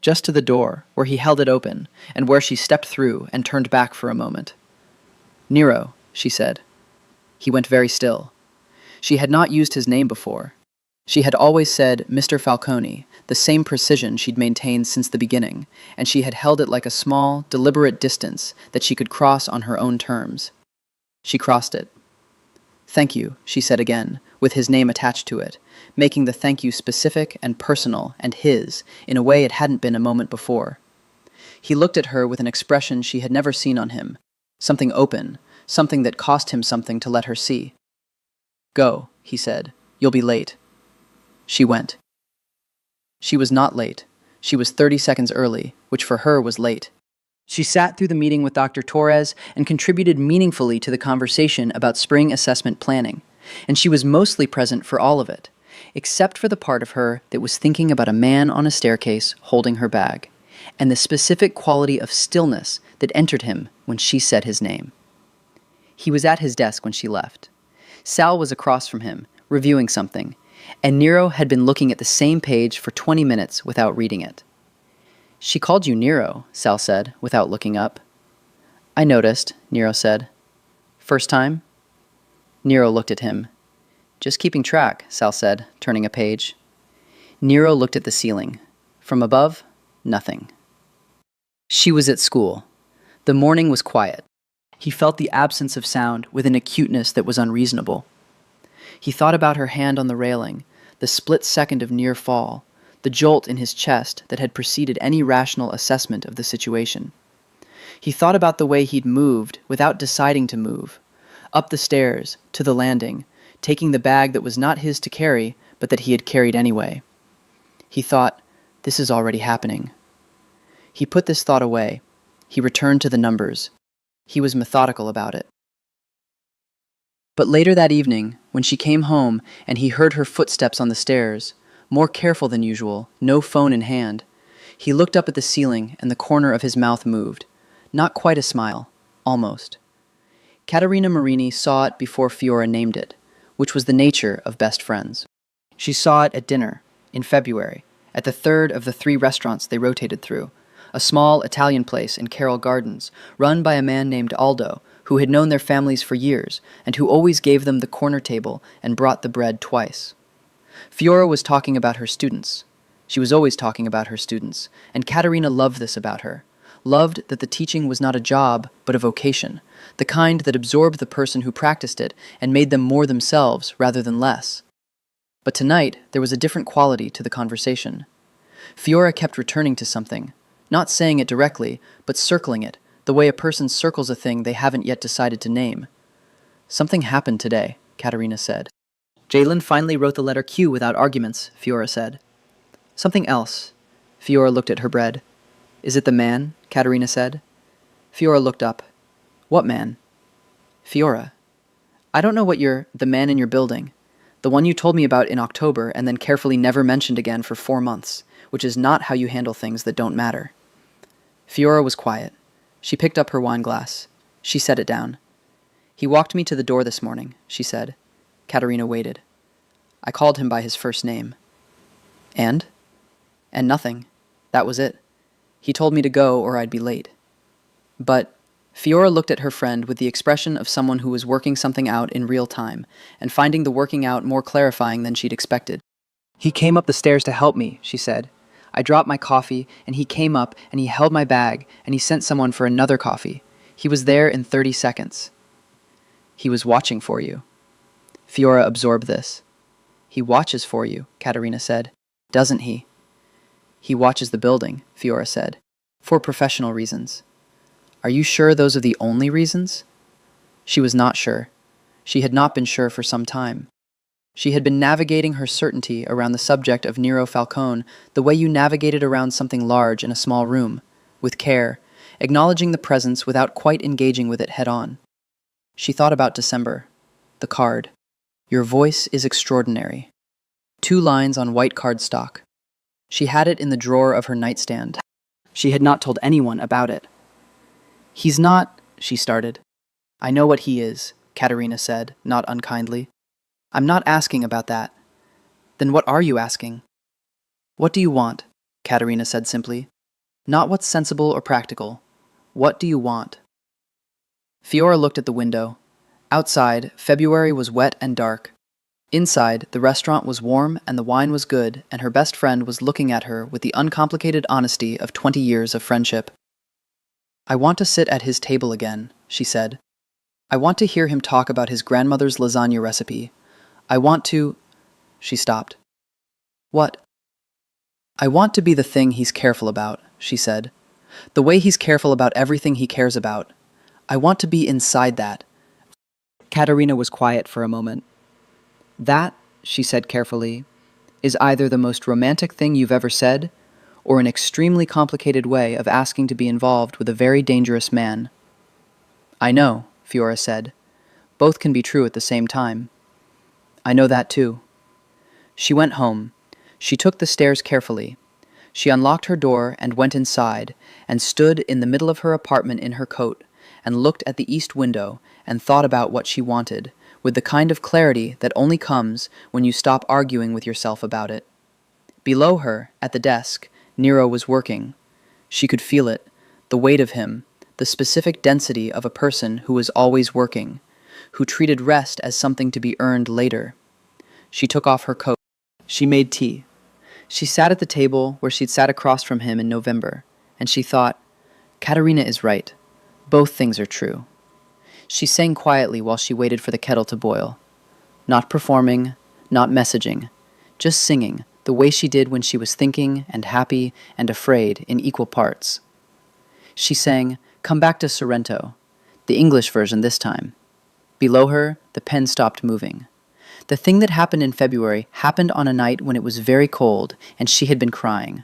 Just to the door, where he held it open, and where she stepped through and turned back for a moment. Nero, she said. He went very still. She had not used his name before. She had always said Mr. Falcone, the same precision she'd maintained since the beginning, and she had held it like a small, deliberate distance that she could cross on her own terms. She crossed it. Thank you, she said again, with his name attached to it, making the thank you specific and personal and his, in a way it hadn't been a moment before. He looked at her with an expression she had never seen on him, something open, something that cost him something to let her see. Go, he said. You'll be late. She went. She was not late. She was 30 seconds early, which for her was late. She sat through the meeting with Dr. Torres and contributed meaningfully to the conversation about spring assessment planning, and she was mostly present for all of it, except for the part of her that was thinking about a man on a staircase holding her bag, and the specific quality of stillness that entered him when she said his name. He was at his desk when she left. Sal was across from him, reviewing something, and Nero had been looking at the same page for 20 minutes without reading it. "She called you Nero," Sal said, without looking up. "I noticed," Nero said. "First time?" Nero looked at him. "Just keeping track," Sal said, turning a page. Nero looked at the ceiling. From above, nothing. She was at school. The morning was quiet. He felt the absence of sound with an acuteness that was unreasonable. He thought about her hand on the railing, the split second of near fall, the jolt in his chest that had preceded any rational assessment of the situation. He thought about the way he'd moved without deciding to move, up the stairs, to the landing, taking the bag that was not his to carry, but that he had carried anyway. He thought, this is already happening. He put this thought away. He returned to the numbers. He was methodical about it. But later that evening, when she came home and he heard her footsteps on the stairs, more careful than usual, no phone in hand, he looked up at the ceiling and the corner of his mouth moved. Not quite a smile, almost. Caterina Marini saw it before Fiora named it, which was the nature of best friends. She saw it at dinner, in February, at the third of the 3 restaurants they rotated through, a small Italian place in Carroll Gardens, run by a man named Aldo, who had known their families for years, and who always gave them the corner table and brought the bread twice. Fiora was talking about her students. She was always talking about her students, and Caterina loved this about her, loved that the teaching was not a job, but a vocation, the kind that absorbed the person who practiced it and made them more themselves rather than less. But tonight, there was a different quality to the conversation. Fiora kept returning to something, not saying it directly, but circling it, the way a person circles a thing they haven't yet decided to name. "Something happened today," Caterina said. "Jalen finally wrote the letter Q without arguments," Fiora said. "Something else." Fiora looked at her bread. "Is it the man?" Caterina said. Fiora looked up. "What man?" "Fiora. I don't know what the man in your building. The one you told me about in October and then carefully never mentioned again for 4 months, which is not how you handle things that don't matter." Fiora was quiet. She picked up her wine glass. She set it down. "He walked me to the door this morning," she said. Caterina waited. "I called him by his first name." "And?" "And nothing. That was it. He told me to go or I'd be late." "But—" Fiora looked at her friend with the expression of someone who was working something out in real time, and finding the working out more clarifying than she'd expected. "He came up the stairs to help me," she said. "I dropped my coffee, and he came up, and he held my bag, and he sent someone for another coffee. He was there in 30 seconds. He was watching for you." Fiora absorbed this. "He watches for you," Caterina said. "Doesn't he?" "He watches the building," Fiora said. "For professional reasons." "Are you sure those are the only reasons?" She was not sure. She had not been sure for some time. She had been navigating her certainty around the subject of Nero Falcone the way you navigated around something large in a small room, with care, acknowledging the presence without quite engaging with it head-on. She thought about December. The card. "Your voice is extraordinary." 2 lines on white cardstock. She had it in the drawer of her nightstand. She had not told anyone about it. "He's not," she started. "I know what he is," Caterina said, not unkindly. "I'm not asking about that." "Then what are you asking?" "What do you want?" Caterina said simply. "Not what's sensible or practical. What do you want?" Fiora looked at the window. Outside, February was wet and dark. Inside, the restaurant was warm and the wine was good, and her best friend was looking at her with the uncomplicated honesty of 20 years of friendship. "I want to sit at his table again," she said. "I want to hear him talk about his grandmother's lasagna recipe. I want to—" She stopped. "What?" "I want to be the thing he's careful about," she said. "The way he's careful about everything he cares about. I want to be inside that." Caterina was quiet for a moment. "That," she said carefully, "is either the most romantic thing you've ever said, or an extremely complicated way of asking to be involved with a very dangerous man. I know, Fiora said. Both can be true at the same time. I know that too. She went home. She took the stairs carefully. She unlocked her door and went inside, and stood in the middle of her apartment in her coat, and looked at the east window, and thought about what she wanted, with the kind of clarity that only comes when you stop arguing with yourself about it. Below her, at the desk, Nero was working. She could feel it, the weight of him, the specific density of a person who was always working, who treated rest as something to be earned later. She took off her coat. She made tea. She sat at the table where she'd sat across from him in November, and she thought, Katerina is right. Both things are true. She sang quietly while she waited for the kettle to boil. Not performing, not messaging, just singing, the way she did when she was thinking and happy and afraid in equal parts. She sang, Come Back to Sorrento, the English version this time. Below her, the pen stopped moving. The thing that happened in February happened on a night when it was very cold and she had been crying.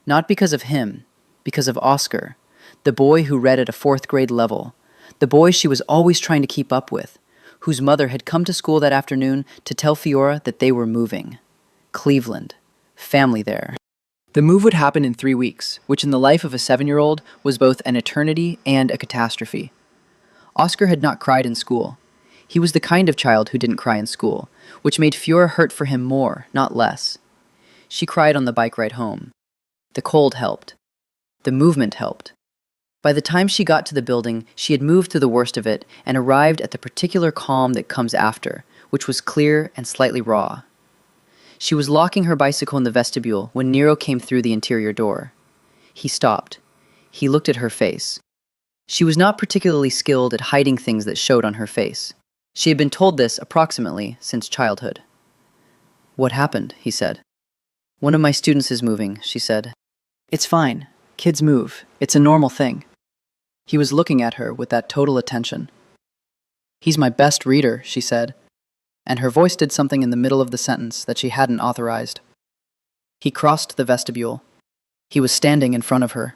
Not because of him, because of Oscar, the boy who read at a fourth grade level, the boy she was always trying to keep up with, whose mother had come to school that afternoon to tell Fiora that they were moving. Cleveland. Family there. The move would happen in 3 weeks, which in the life of a 7-year-old was both an eternity and a catastrophe. Oscar had not cried in school. He was the kind of child who didn't cry in school, which made Fiora hurt for him more, not less. She cried on the bike ride home. The cold helped. The movement helped. By the time she got to the building, she had moved through the worst of it and arrived at the particular calm that comes after, which was clear and slightly raw. She was locking her bicycle in the vestibule when Nero came through the interior door. He stopped. He looked at her face. She was not particularly skilled at hiding things that showed on her face. She had been told this approximately since childhood. What happened? He said. One of my students is moving, she said. It's fine. Kids move. It's a normal thing. He was looking at her with that total attention. He's my best reader, she said, and her voice did something in the middle of the sentence that she hadn't authorized. He crossed the vestibule. He was standing in front of her.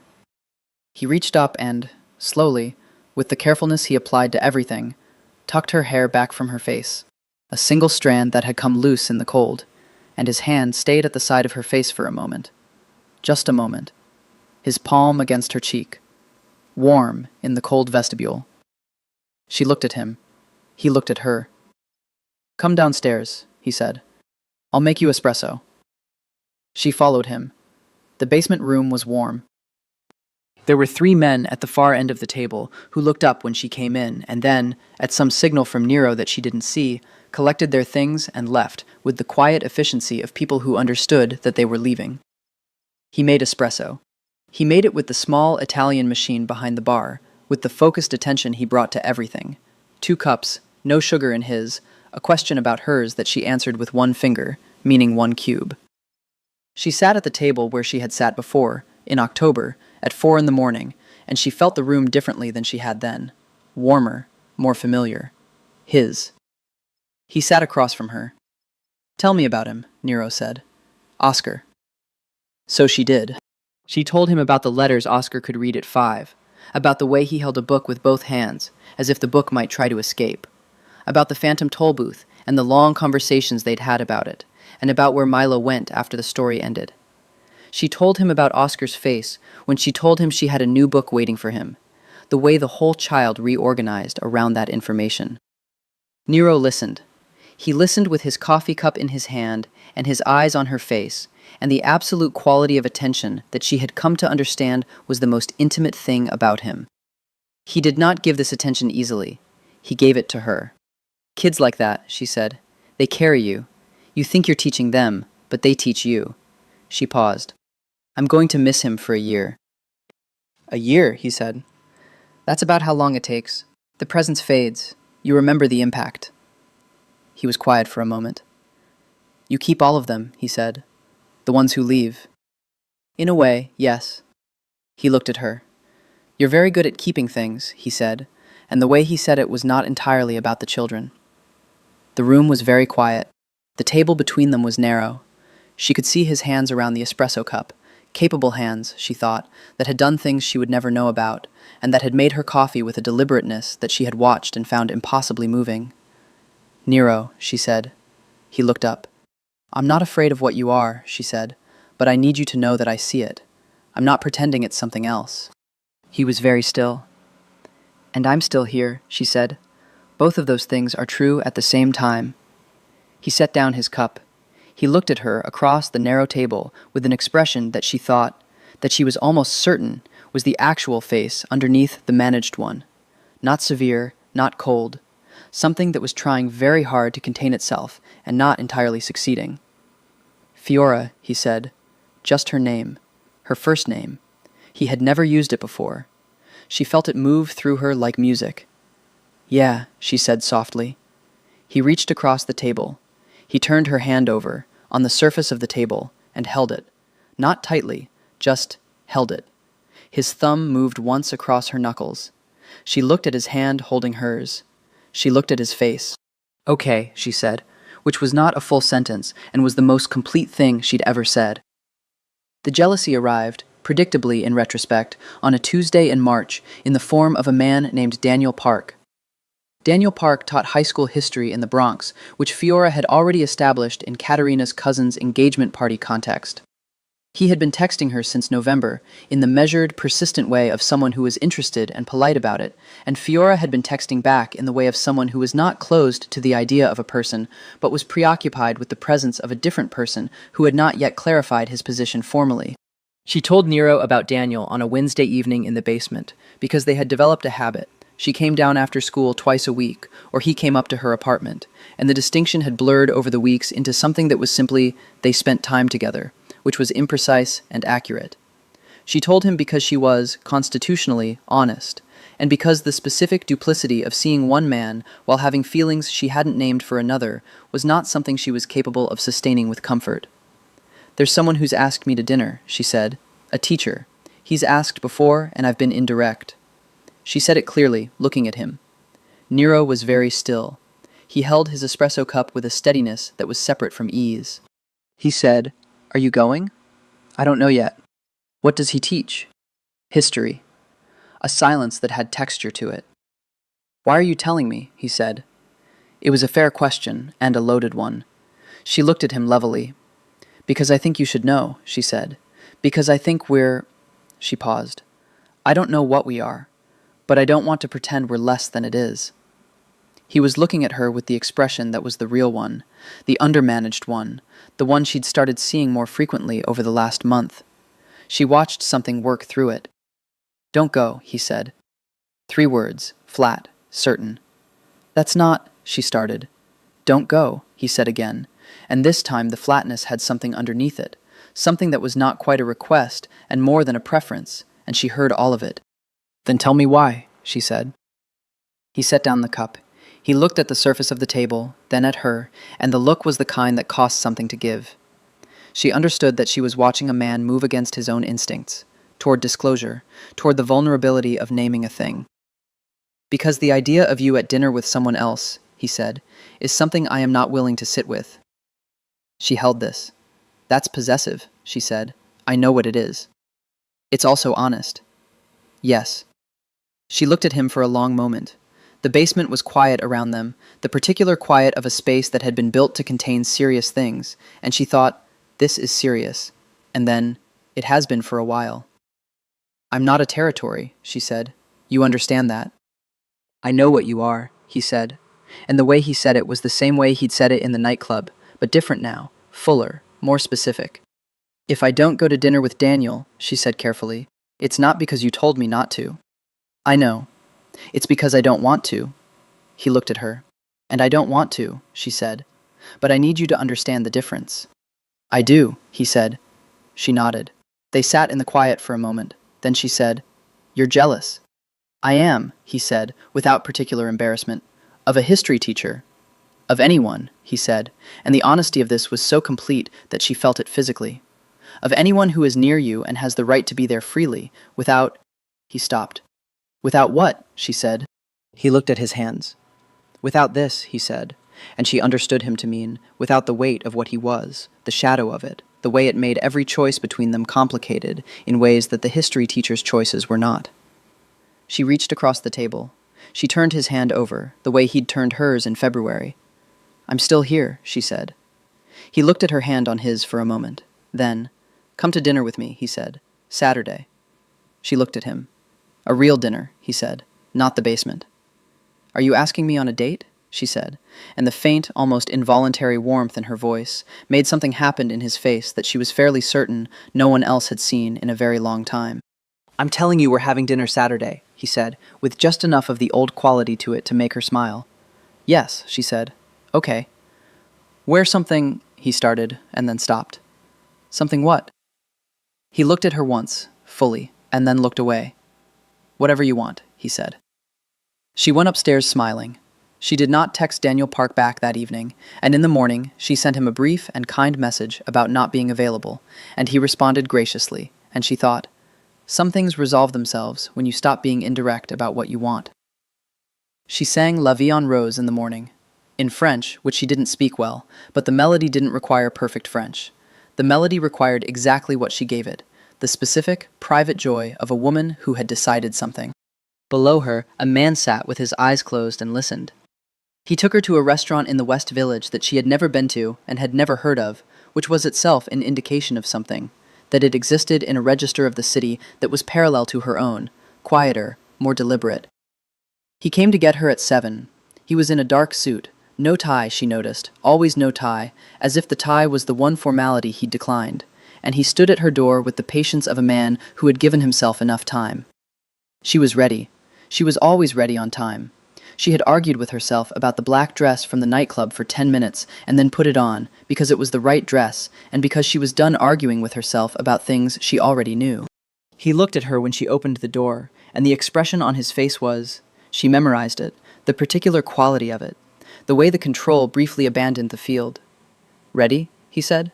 He reached up and, slowly, with the carefulness he applied to everything, tucked her hair back from her face, a single strand that had come loose in the cold, and his hand stayed at the side of her face for a moment. Just a moment. His palm against her cheek, warm in the cold vestibule. She looked at him. He looked at her. Come downstairs, he said. I'll make you espresso. She followed him. The basement room was warm. There were 3 men at the far end of the table who looked up when she came in and then, at some signal from Nero that she didn't see, collected their things and left with the quiet efficiency of people who understood that they were leaving. He made espresso. He made it with the small Italian machine behind the bar, with the focused attention he brought to everything. 2 cups, no sugar in his, a question about hers that she answered with 1 finger, meaning 1 cube. She sat at the table where she had sat before, in October, at 4 in the morning, and she felt the room differently than she had then. Warmer, more familiar. His. He sat across from her. Tell me about him, Nero said. Oscar. So she did. She told him about the letters Oscar could read at 5, about the way he held a book with both hands, as if the book might try to escape, about the phantom toll booth and the long conversations they'd had about it, and about where Milo went after the story ended. She told him about Oscar's face when she told him she had a new book waiting for him, the way the whole child reorganized around that information. Nero listened. He listened with his coffee cup in his hand and his eyes on her face, and the absolute quality of attention that she had come to understand was the most intimate thing about him. He did not give this attention easily. He gave it to her. Kids like that, she said. They carry you. You think you're teaching them, but they teach you. She paused. I'm going to miss him for a year. A year, he said. That's about how long it takes. The presence fades. You remember the impact. He was quiet for a moment. You keep all of them, he said. The ones who leave. In a way, yes. He looked at her. You're very good at keeping things, he said, and the way he said it was not entirely about the children. The room was very quiet. The table between them was narrow. She could see his hands around the espresso cup, Capable hands, she thought, that had done things she would never know about, and that had made her coffee with a deliberateness that she had watched and found impossibly moving. "Nero," she said. He looked up. "I'm not afraid of what you are," she said, "but I need you to know that I see it. I'm not pretending it's something else." He was very still. "And I'm still here," she said. "Both of those things are true at the same time." He set down his cup. He looked at her across the narrow table with an expression that she thought, that she was almost certain, was the actual face underneath the managed one. Not severe, not cold. Something that was trying very hard to contain itself and not entirely succeeding. "Fiora," he said. Just her name. Her first name. He had never used it before. She felt it move through her like music. "Yeah," she said softly. He reached across the table. He turned her hand over, on the surface of the table, and held it. Not tightly, just held it. His thumb moved once across her knuckles. She looked at his hand holding hers. She looked at his face. "Okay," she said, which was not a full sentence and was the most complete thing she'd ever said. The jealousy arrived, predictably in retrospect, on a Tuesday in March in the form of a man named Daniel Park. Daniel Park taught high school history in the Bronx, which Fiora had already established in Katerina's cousin's engagement party context. He had been texting her since November, in the measured, persistent way of someone who was interested and polite about it, and Fiora had been texting back in the way of someone who was not closed to the idea of a person, but was preoccupied with the presence of a different person who had not yet clarified his position formally. She told Nero about Daniel on a Wednesday evening in the basement, because they had developed a habit. She came down after school twice a week, or he came up to her apartment, and the distinction had blurred over the weeks into something that was simply, they spent time together, which was imprecise and accurate. She told him because she was, constitutionally, honest, and because the specific duplicity of seeing one man while having feelings she hadn't named for another was not something she was capable of sustaining with comfort. "There's someone who's asked me to dinner," she said. "A teacher. He's asked before, and I've been indirect." She said it clearly, looking at him. Nero was very still. He held his espresso cup with a steadiness that was separate from ease. He said, "Are you going?" "I don't know yet." "What does he teach?" "History." A silence that had texture to it. "Why are you telling me?" he said. It was a fair question, and a loaded one. She looked at him levelly. "Because I think you should know," she said. "Because I think we're—" She paused. "I don't know what we are, but I don't want to pretend we're less than it is." He was looking at her with the expression that was the real one, the undermanaged one, the one she'd started seeing more frequently over the last month. She watched something work through it. "Don't go," he said. 3 words, flat, certain. "That's not—" she started. "Don't go," he said again, and this time the flatness had something underneath it, something that was not quite a request and more than a preference, and she heard all of it. "Then tell me why," she said. He set down the cup. He looked at the surface of the table, then at her, and the look was the kind that cost something to give. She understood that she was watching a man move against his own instincts, toward disclosure, toward the vulnerability of naming a thing. "Because the idea of you at dinner with someone else," he said, "is something I am not willing to sit with." She held this. "That's possessive," she said. "I know what it is." "It's also honest." "Yes." She looked at him for a long moment. The basement was quiet around them, the particular quiet of a space that had been built to contain serious things, and she thought, this is serious. And then, it has been for a while. "I'm not a territory," she said. "You understand that." "I know what you are," he said. And the way he said it was the same way he'd said it in the nightclub, but different now, fuller, more specific. "If I don't go to dinner with Daniel," she said carefully, "it's not because you told me not to." "I know. It's because I don't want to." He looked at her. "And I don't want to," she said. "But I need you to understand the difference." "I do," he said. She nodded. They sat in the quiet for a moment. Then she said, "You're jealous." "I am," he said, without particular embarrassment. "Of a history teacher." "Of anyone," he said, and the honesty of this was so complete that she felt it physically. "Of anyone who is near you and has the right to be there freely, without—" He stopped. "Without what?" she said. He looked at his hands. "Without this," he said, and she understood him to mean, without the weight of what he was, the shadow of it, the way it made every choice between them complicated in ways that the history teacher's choices were not. She reached across the table. She turned his hand over, the way he'd turned hers in February. "I'm still here," she said. He looked at her hand on his for a moment. Then, "Come to dinner with me," he said. "Saturday." She looked at him. "A real dinner," he said, "not the basement." "Are you asking me on a date?" she said, and the faint, almost involuntary warmth in her voice made something happen in his face that she was fairly certain no one else had seen in a very long time. "I'm telling you we're having dinner Saturday," he said, with just enough of the old quality to it to make her smile. "Yes," she said. "Okay." "Where's something—" he started, and then stopped. "Something what?" He looked at her once, fully, and then looked away. "Whatever you want," he said. She went upstairs smiling. She did not text Daniel Park back that evening, and in the morning she sent him a brief and kind message about not being available, and he responded graciously, and she thought, some things resolve themselves when you stop being indirect about what you want. She sang La Vie en Rose in the morning, in French, which she didn't speak well, but the melody didn't require perfect French. The melody required exactly what she gave it, the specific, private joy of a woman who had decided something. Below her, a man sat with his eyes closed and listened. He took her to a restaurant in the West Village that she had never been to and had never heard of, which was itself an indication of something, that it existed in a register of the city that was parallel to her own, quieter, more deliberate. He came to get her at 7. He was in a dark suit, no tie, she noticed, always no tie, as if the tie was the one formality he'd declined, and he stood at her door with the patience of a man who had given himself enough time. She was ready. She was always ready on time. She had argued with herself about the black dress from the nightclub for 10 minutes and then put it on, because it was the right dress, and because she was done arguing with herself about things she already knew. He looked at her when she opened the door, and the expression on his face was, she memorized it, the particular quality of it, the way the control briefly abandoned the field. "Ready?" he said.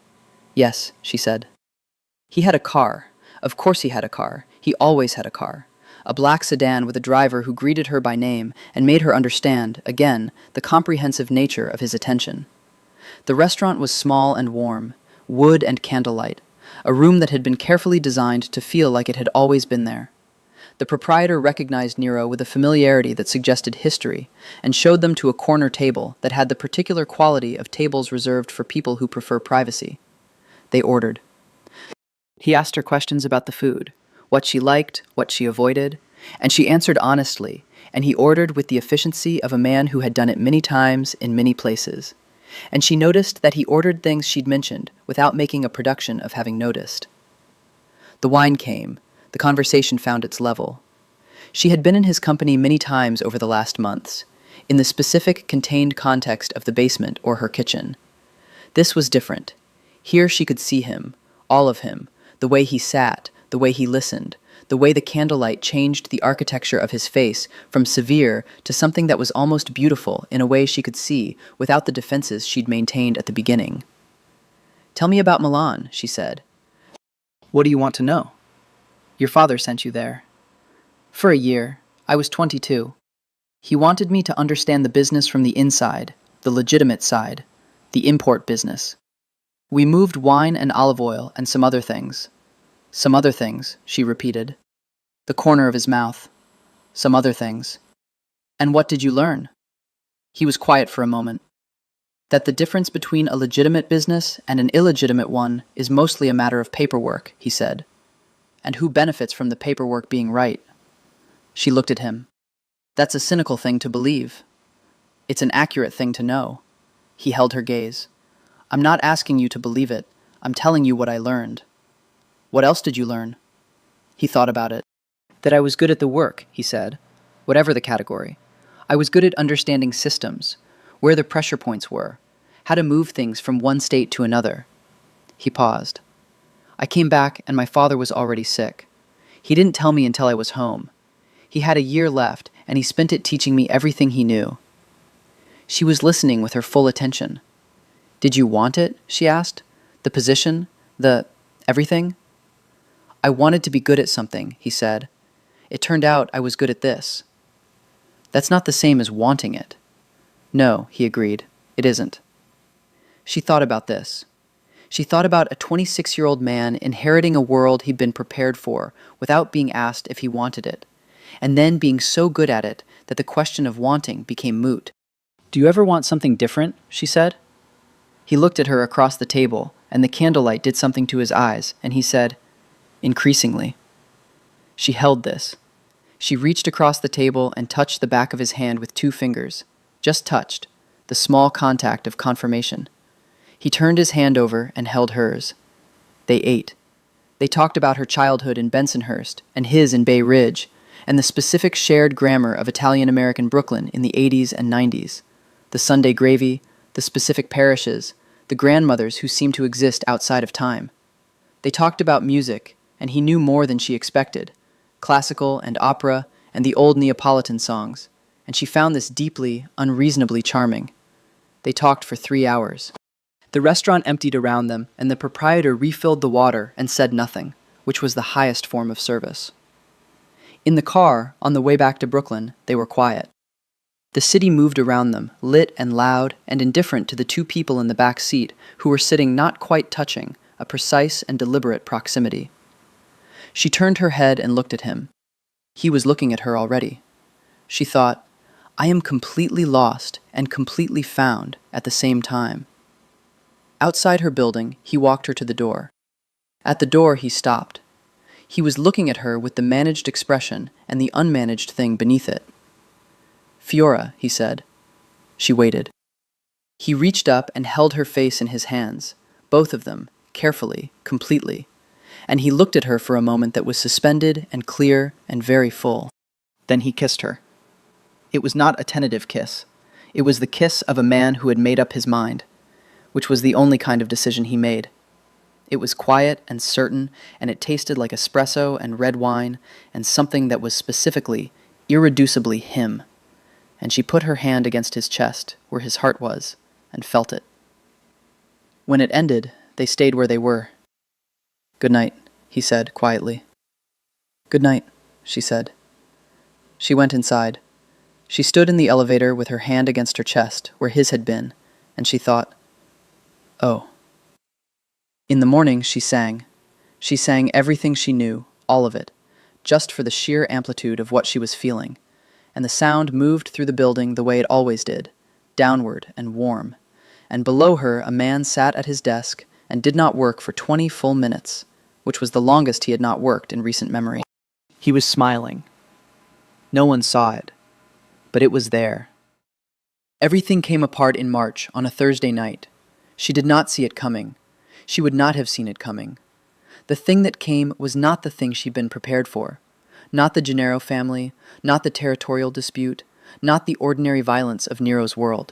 "Yes," she said. He had a car. Of course he had a car. He always had a car. A black sedan with a driver who greeted her by name and made her understand, again, the comprehensive nature of his attention. The restaurant was small and warm, wood and candlelight, a room that had been carefully designed to feel like it had always been there. The proprietor recognized Nero with a familiarity that suggested history, and showed them to a corner table that had the particular quality of tables reserved for people who prefer privacy. They ordered. He asked her questions about the food, what she liked, what she avoided, and she answered honestly, and he ordered with the efficiency of a man who had done it many times in many places. And she noticed that he ordered things she'd mentioned without making a production of having noticed. The wine came. The conversation found its level. She had been in his company many times over the last months, in the specific contained context of the basement or her kitchen. This was different. Here she could see him, all of him, the way he sat, the way he listened, the way the candlelight changed the architecture of his face from severe to something that was almost beautiful in a way she could see without the defenses she'd maintained at the beginning. "Tell me about Milan," she said. "What do you want to know?" "Your father sent you there." "For a year. I was 22. He wanted me to understand the business from the inside, the legitimate side, the import business. We moved wine and olive oil and some other things." "Some other things," she repeated. The corner of his mouth. "Some other things." "And what did you learn?" He was quiet for a moment. "That the difference between a legitimate business and an illegitimate one is mostly a matter of paperwork," he said. "And who benefits from the paperwork being right?" She looked at him. "That's a cynical thing to believe. It's an accurate thing to know." He held her gaze. "I'm not asking you to believe it. I'm telling you what I learned." "What else did you learn?" He thought about it. "That I was good at the work," he said, "whatever the category. I was good at understanding systems, where the pressure points were, how to move things from one state to another." He paused. "I came back and my father was already sick. He didn't tell me until I was home. He had a year left and he spent it teaching me everything he knew." She was listening with her full attention. "Did you want it?" she asked. "The position? The everything?" "I wanted to be good at something," he said. "It turned out I was good at this." "That's not the same as wanting it." "No," he agreed. "It isn't." She thought about this. She thought about a 26-year-old man inheriting a world he'd been prepared for without being asked if he wanted it, and then being so good at it that the question of wanting became moot. "Do you ever want something different?" she said. He looked at her across the table, and the candlelight did something to his eyes, and he said, "Increasingly." She held this. She reached across the table and touched the back of his hand with 2 fingers. Just touched, the small contact of confirmation. He turned his hand over and held hers. They ate. They talked about her childhood in Bensonhurst and his in Bay Ridge, and the specific shared grammar of Italian-American Brooklyn in the 80s and 90s, the Sunday gravy, the specific parishes, the grandmothers who seemed to exist outside of time. They talked about music, and he knew more than she expected, classical and opera and the old Neapolitan songs, and she found this deeply, unreasonably charming. They talked for 3 hours. The restaurant emptied around them, and the proprietor refilled the water and said nothing, which was the highest form of service. In the car, on the way back to Brooklyn, they were quiet. The city moved around them, lit and loud and indifferent to the 2 people in the back seat who were sitting not quite touching, a precise and deliberate proximity. She turned her head and looked at him. He was looking at her already. She thought, "I am completely lost and completely found at the same time." Outside her building, he walked her to the door. At the door, he stopped. He was looking at her with the managed expression and the unmanaged thing beneath it. "Fiora," he said. She waited. He reached up and held her face in his hands, both of them, carefully, completely, and he looked at her for a moment that was suspended and clear and very full. Then he kissed her. It was not a tentative kiss. It was the kiss of a man who had made up his mind, which was the only kind of decision he made. It was quiet and certain, and it tasted like espresso and red wine and something that was specifically, irreducibly him. And she put her hand against his chest, where his heart was, and felt it. When it ended, they stayed where they were. "Good night," he said quietly. "Good night," she said. She went inside. She stood in the elevator with her hand against her chest, where his had been, and she thought, "Oh." In the morning, she sang. She sang everything she knew, all of it, just for the sheer amplitude of what she was feeling, and the sound moved through the building the way it always did, downward and warm, and below her a man sat at his desk and did not work for 20 full minutes, which was the longest he had not worked in recent memory. He was smiling. No one saw it, but it was there. Everything came apart in March on a Thursday night. She did not see it coming. She would not have seen it coming. The thing that came was not the thing she'd been prepared for. Not the Gennaro family, not the territorial dispute, not the ordinary violence of Nero's world.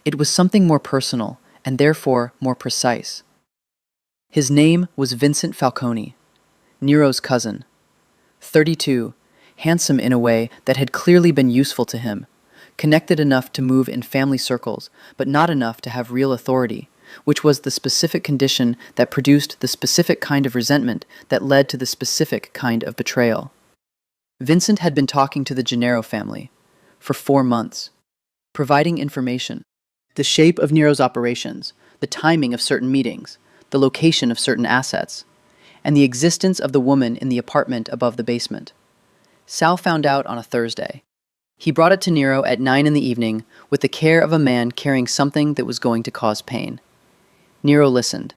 It was something more personal, and therefore more precise. His name was Vincent Falcone, Nero's cousin. 32, handsome in a way that had clearly been useful to him, connected enough to move in family circles, but not enough to have real authority, which was the specific condition that produced the specific kind of resentment that led to the specific kind of betrayal. Vincent had been talking to the Gennaro family for 4 months, providing information, the shape of Nero's operations, the timing of certain meetings, the location of certain assets, and the existence of the woman in the apartment above the basement. Sal found out on a Thursday. He brought it to Nero at 9 in the evening with the care of a man carrying something that was going to cause pain. Nero listened.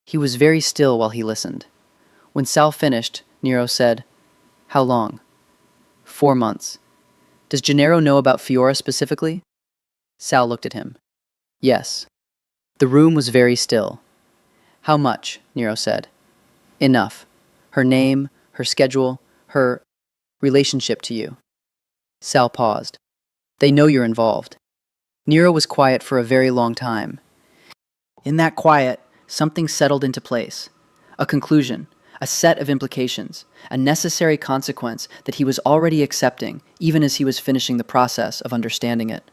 He was very still while he listened. When Sal finished, Nero said, "How long?" 4 months. "Does Gennaro know about Fiora specifically?" Sal looked at him. "Yes." The room was very still. "How much?" Nero said. "Enough. Her name, her schedule, her relationship to you." Sal paused. "They know you're involved." Nero was quiet for a very long time. In that quiet, something settled into place. A conclusion, a set of implications, a necessary consequence that he was already accepting, even as he was finishing the process of understanding it.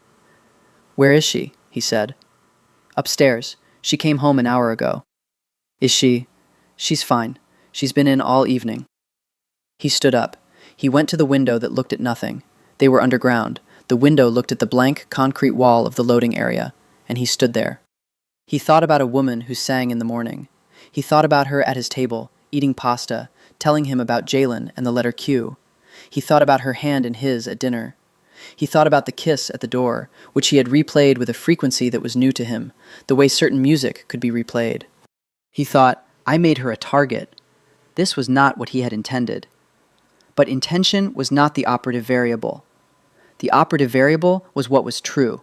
"Where is she?" he said. "Upstairs. She came home an hour ago." "Is she?" "She's fine. She's been in all evening." He stood up. He went to the window that looked at nothing. They were underground. The window looked at the blank concrete wall of the loading area, and he stood there. He thought about a woman who sang in the morning. He thought about her at his table, eating pasta, telling him about Jalen and the letter Q. He thought about her hand in his at dinner. He thought about the kiss at the door, which he had replayed with a frequency that was new to him, the way certain music could be replayed. He thought, I made her a target. This was not what he had intended. But intention was not the operative variable. The operative variable was what was true.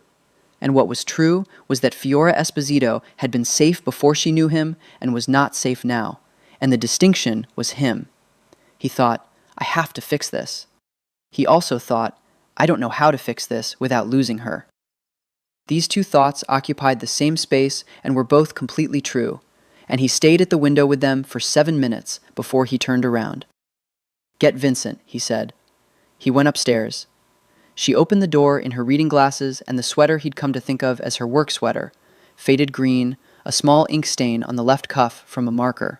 And what was true was that Fiora Esposito had been safe before she knew him and was not safe now. And the distinction was him. He thought, I have to fix this. He also thought, I don't know how to fix this without losing her. These two thoughts occupied the same space and were both completely true, and he stayed at the window with them for 7 minutes before he turned around. Get Vincent, he said. He went upstairs. She opened the door in her reading glasses and the sweater he'd come to think of as her work sweater, faded green, a small ink stain on the left cuff from a marker.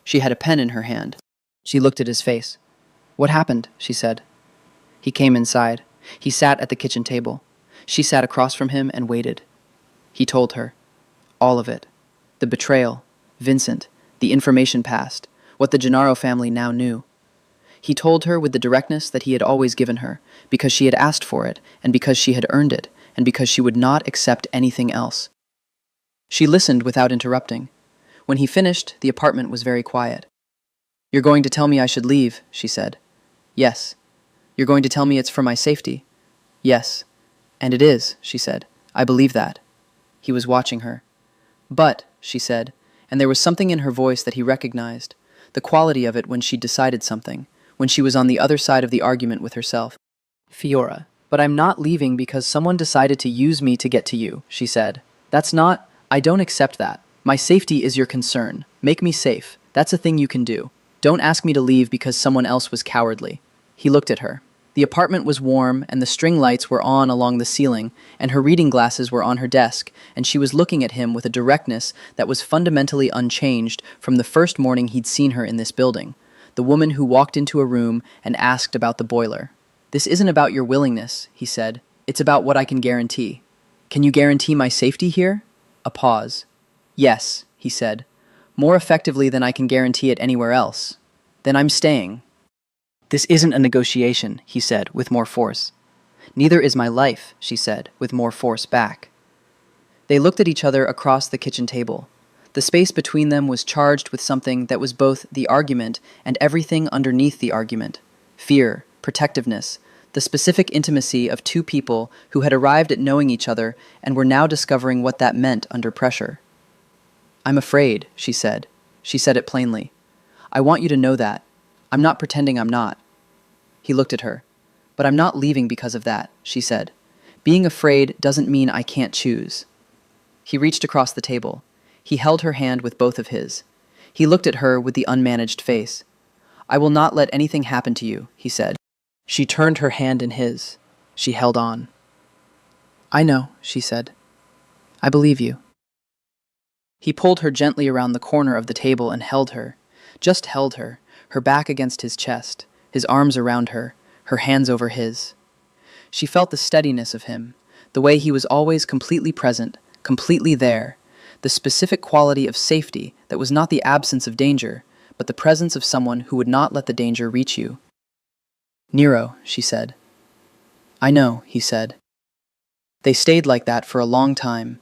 She had a pen in her hand. She looked at his face. What happened? She said. He came inside. He sat at the kitchen table. She sat across from him and waited. He told her. All of it. The betrayal, Vincent, the information passed, what the Gennaro family now knew. He told her with the directness that he had always given her, because she had asked for it, and because she had earned it, and because she would not accept anything else. She listened without interrupting. When he finished, the apartment was very quiet. You're going to tell me I should leave, she said. Yes. You're going to tell me it's for my safety? Yes. And it is, she said. I believe that. He was watching her. But, she said, and there was something in her voice that he recognized, the quality of it when she decided something, when she was on the other side of the argument with herself. Fiora, but I'm not leaving because someone decided to use me to get to you, she said. That's not, I don't accept that. My safety is your concern. Make me safe. That's a thing you can do. Don't ask me to leave because someone else was cowardly. He looked at her. The apartment was warm, and the string lights were on along the ceiling, and her reading glasses were on her desk, and she was looking at him with a directness that was fundamentally unchanged from the first morning he'd seen her in this building, the woman who walked into a room and asked about the boiler. This isn't about your willingness, he said. It's about what I can guarantee. Can you guarantee my safety here? A pause. Yes, he said. More effectively than I can guarantee it anywhere else. Then I'm staying. This isn't a negotiation, he said, with more force. Neither is my life, she said, with more force back. They looked at each other across the kitchen table. The space between them was charged with something that was both the argument and everything underneath the argument. Fear, protectiveness, the specific intimacy of two people who had arrived at knowing each other and were now discovering what that meant under pressure. I'm afraid, she said. She said it plainly. I want you to know that. I'm not pretending I'm not. He looked at her. But I'm not leaving because of that, she said. Being afraid doesn't mean I can't choose. He reached across the table. He held her hand with both of his. He looked at her with the unmanaged face. I will not let anything happen to you, he said. She turned her hand in his. She held on. I know, she said. I believe you. He pulled her gently around the corner of the table and held her. Just held her, her back against his chest, his arms around her, her hands over his. She felt the steadiness of him, the way he was always completely present, completely there, the specific quality of safety that was not the absence of danger, but the presence of someone who would not let the danger reach you. Nero, she said. I know, he said. They stayed like that for a long time.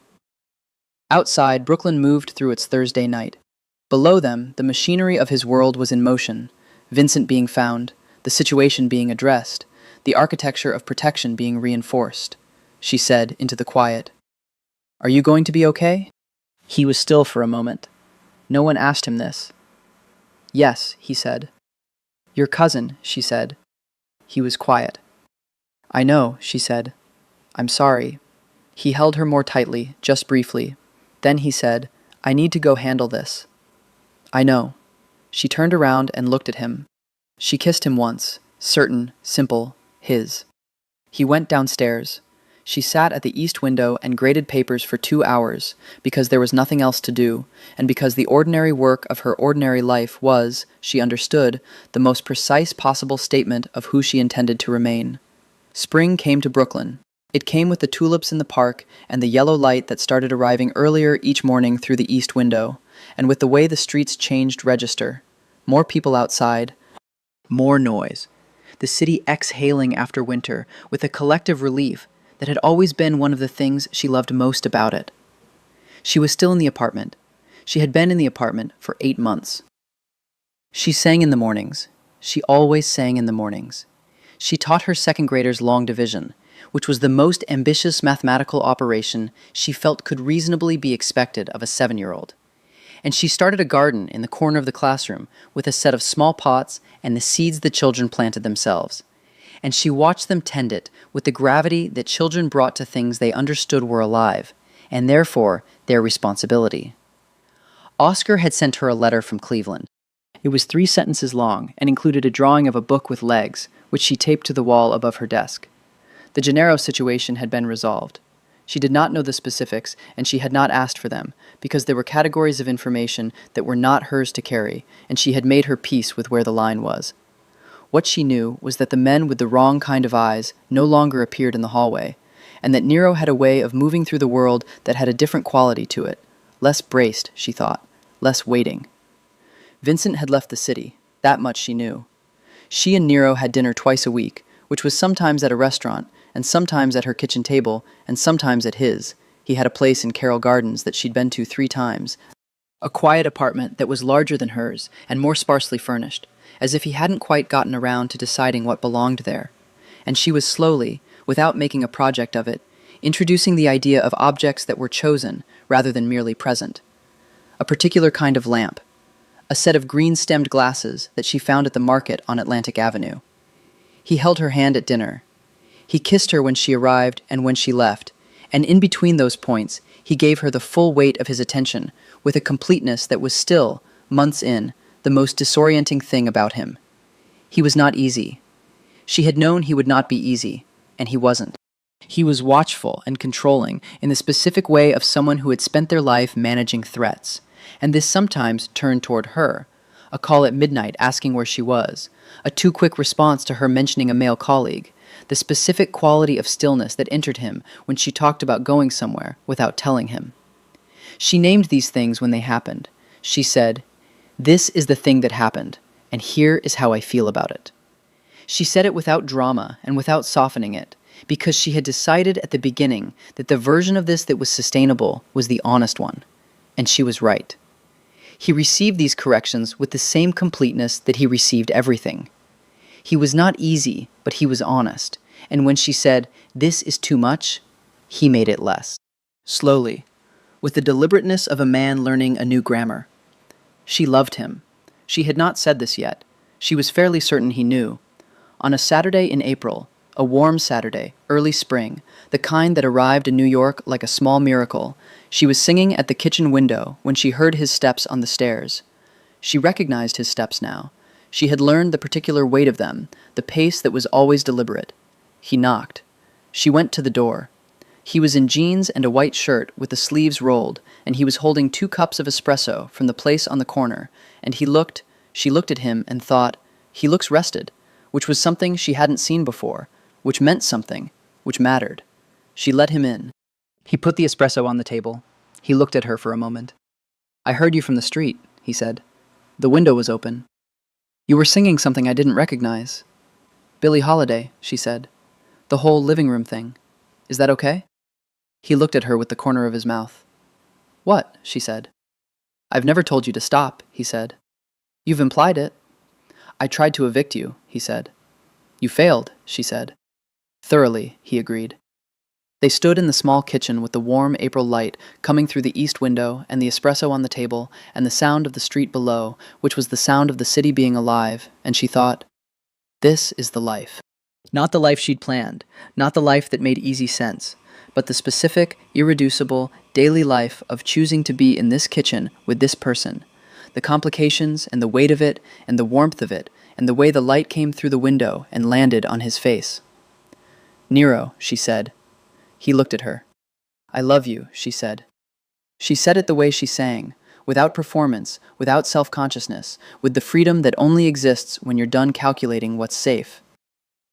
Outside, Brooklyn moved through its Thursday night. Below them, the machinery of his world was in motion, Vincent being found, the situation being addressed, the architecture of protection being reinforced. She said into the quiet, Are you going to be okay? He was still for a moment. No one asked him this. Yes, he said. Your cousin, she said. He was quiet. I know, she said. I'm sorry. He held her more tightly, just briefly. Then he said, I need to go handle this. I know. She turned around and looked at him. She kissed him once, certain, simple, his. He went downstairs. She sat at the east window and graded papers for 2 hours, because there was nothing else to do, and because the ordinary work of her ordinary life was, she understood, the most precise possible statement of who she intended to remain. Spring came to Brooklyn. It came with the tulips in the park and the yellow light that started arriving earlier each morning through the east window, and with the way the streets changed register. More people outside, more noise. The city exhaling after winter with a collective relief that had always been one of the things she loved most about it. She was still in the apartment. She had been in the apartment for 8 months. She sang in the mornings. She always sang in the mornings. She taught her second graders long division, which was the most ambitious mathematical operation she felt could reasonably be expected of a 7-year-old. And she started a garden in the corner of the classroom with a set of small pots and the seeds the children planted themselves. And she watched them tend it with the gravity that children brought to things they understood were alive, and therefore their responsibility. Oscar had sent her a letter from Cleveland. It was 3 sentences long and included a drawing of a book with legs, which she taped to the wall above her desk. The Gennaro situation had been resolved. She did not know the specifics, and she had not asked for them, because there were categories of information that were not hers to carry, and she had made her peace with where the line was. What she knew was that the men with the wrong kind of eyes no longer appeared in the hallway, and that Nero had a way of moving through the world that had a different quality to it, less braced, she thought, less waiting. Vincent had left the city, that much she knew. She and Nero had dinner twice a week, which was sometimes at a restaurant, and sometimes at her kitchen table, and sometimes at his. He had a place in Carroll Gardens that she'd been to 3 times, a quiet apartment that was larger than hers and more sparsely furnished, as if he hadn't quite gotten around to deciding what belonged there. And she was slowly, without making a project of it, introducing the idea of objects that were chosen rather than merely present. A particular kind of lamp, a set of green-stemmed glasses that she found at the market on Atlantic Avenue. He held her hand at dinner. He kissed her when she arrived and when she left, and in between those points, he gave her the full weight of his attention with a completeness that was still, months in, the most disorienting thing about him. He was not easy. She had known he would not be easy, and he wasn't. He was watchful and controlling in the specific way of someone who had spent their life managing threats, and this sometimes turned toward her, a call at midnight asking where she was, a too quick response to her mentioning a male colleague, the specific quality of stillness that entered him when she talked about going somewhere without telling him. She named these things when they happened. She said, "This is the thing that happened, and here is how I feel about it." She said it without drama and without softening it, because she had decided at the beginning that the version of this that was sustainable was the honest one, and she was right. He received these corrections with the same completeness that he received everything. He was not easy, but he was honest, and when she said, "This is too much," he made it less. Slowly, with the deliberateness of a man learning a new grammar. She loved him. She had not said this yet. She was fairly certain he knew. On a Saturday in April, a warm Saturday, early spring, the kind that arrived in New York like a small miracle, she was singing at the kitchen window when she heard his steps on the stairs. She recognized his steps now. She had learned the particular weight of them, the pace that was always deliberate. He knocked. She went to the door. He was in jeans and a white shirt with the sleeves rolled, and he was holding 2 cups of espresso from the place on the corner, and she looked at him and thought, he looks rested, which was something she hadn't seen before, which meant something, which mattered. She let him in. He put the espresso on the table. He looked at her for a moment. "I heard you from the street," he said. "The window was open. You were singing something I didn't recognize." "Billie Holiday," she said. "The whole living room thing. Is that okay?" He looked at her with the corner of his mouth. "What?" she said. "I've never told you to stop," he said. "You've implied it." "I tried to evict you," he said. "You failed," she said. "Thoroughly," he agreed. They stood in the small kitchen with the warm April light coming through the east window and the espresso on the table and the sound of the street below, which was the sound of the city being alive, and she thought, this is the life. Not the life she'd planned, not the life that made easy sense, but the specific, irreducible, daily life of choosing to be in this kitchen with this person, the complications and the weight of it and the warmth of it and the way the light came through the window and landed on his face. "Nero," she said. He looked at her. "I love you," she said. She said it the way she sang, without performance, without self-consciousness, with the freedom that only exists when you're done calculating what's safe.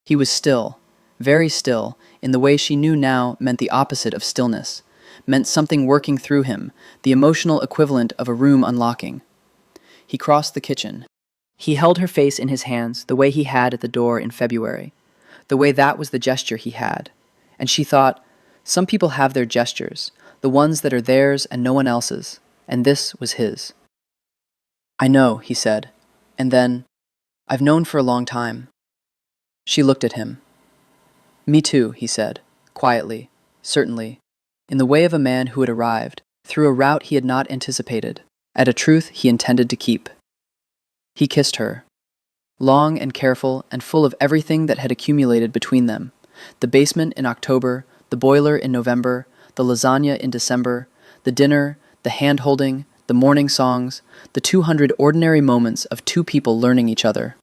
He was still, very still, in the way she knew now meant the opposite of stillness, meant something working through him, the emotional equivalent of a room unlocking. He crossed the kitchen. He held her face in his hands the way he had at the door in February, the way that was the gesture he had. And she thought, some people have their gestures, the ones that are theirs and no one else's, and this was his. I know, he said, and then, I've known for a long time. She looked at him. Me too, he said, quietly, certainly, in the way of a man who had arrived, through a route he had not anticipated, at a truth he intended to keep. He kissed her, long and careful and full of everything that had accumulated between them, the basement in October, the boiler in November, the lasagna in December, the dinner, the hand-holding, the morning songs, the 200 ordinary moments of two people learning each other.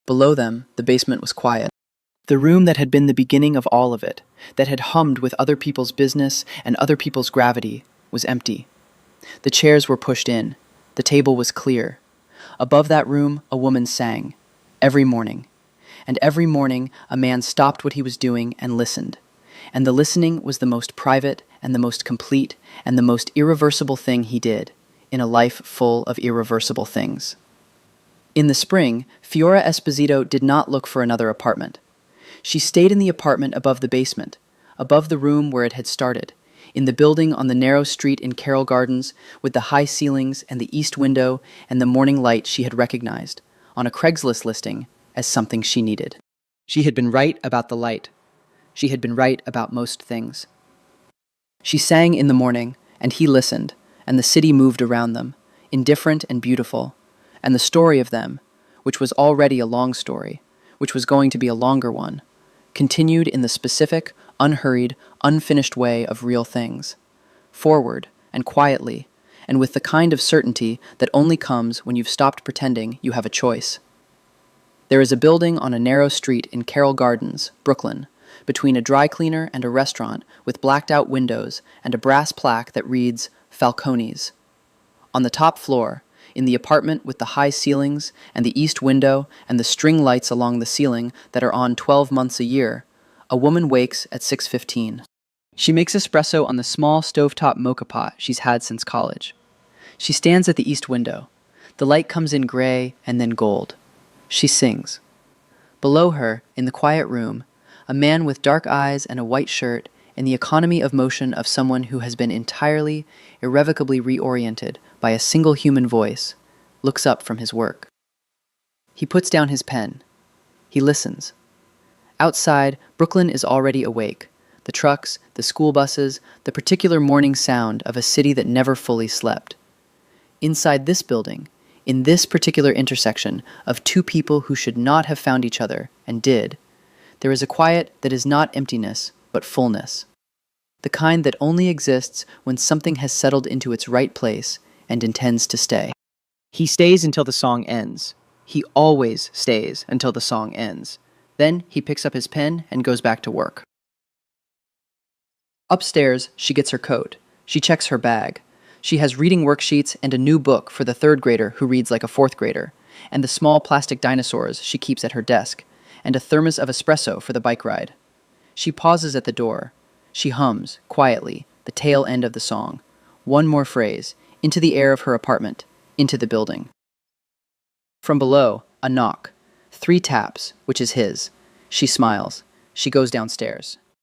Below them, the basement was quiet. The room that had been the beginning of all of it, that had hummed with other people's business and other people's gravity, was empty. The chairs were pushed in. The table was clear. Above that room, a woman sang, every morning. And every morning, a man stopped what he was doing and listened. And the listening was the most private and the most complete and the most irreversible thing he did, in a life full of irreversible things. In the spring, Fiora Esposito did not look for another apartment. She stayed in the apartment above the basement, above the room where it had started, in the building on the narrow street in Carroll Gardens with the high ceilings and the east window and the morning light she had recognized, on a Craigslist listing, as something she needed. She had been right about the light. She had been right about most things. She sang in the morning, and he listened, and the city moved around them, indifferent and beautiful, and the story of them, which was already a long story, which was going to be a longer one, continued in the specific, unhurried, unfinished way of real things, forward and quietly, and with the kind of certainty that only comes when you've stopped pretending you have a choice. There is a building on a narrow street in Carroll Gardens, Brooklyn, between a dry cleaner and a restaurant with blacked-out windows and a brass plaque that reads Falcone's. On the top floor, in the apartment with the high ceilings and the east window and the string lights along the ceiling that are on 12 months a year, a woman wakes at 6:15. She makes espresso on the small stovetop mocha pot she's had since college. She stands at the east window. The light comes in gray and then gold. She sings. Below her, in the quiet room, a man with dark eyes and a white shirt and the economy of motion of someone who has been entirely, irrevocably reoriented by a single human voice, looks up from his work. He puts down his pen. He listens. Outside, Brooklyn is already awake. The trucks, the school buses, the particular morning sound of a city that never fully slept. Inside this building, in this particular intersection of two people who should not have found each other, and did, there is a quiet that is not emptiness, but fullness. The kind that only exists when something has settled into its right place and intends to stay. He stays until the song ends. He always stays until the song ends. Then he picks up his pen and goes back to work. Upstairs, she gets her coat. She checks her bag. She has reading worksheets and a new book for the third grader who reads like a fourth grader, and the small plastic dinosaurs she keeps at her desk, and a thermos of espresso for the bike ride. She pauses at the door. She hums, quietly, the tail end of the song. One more phrase, into the air of her apartment, into the building. From below, a knock. 3 taps, which is his. She smiles. She goes downstairs.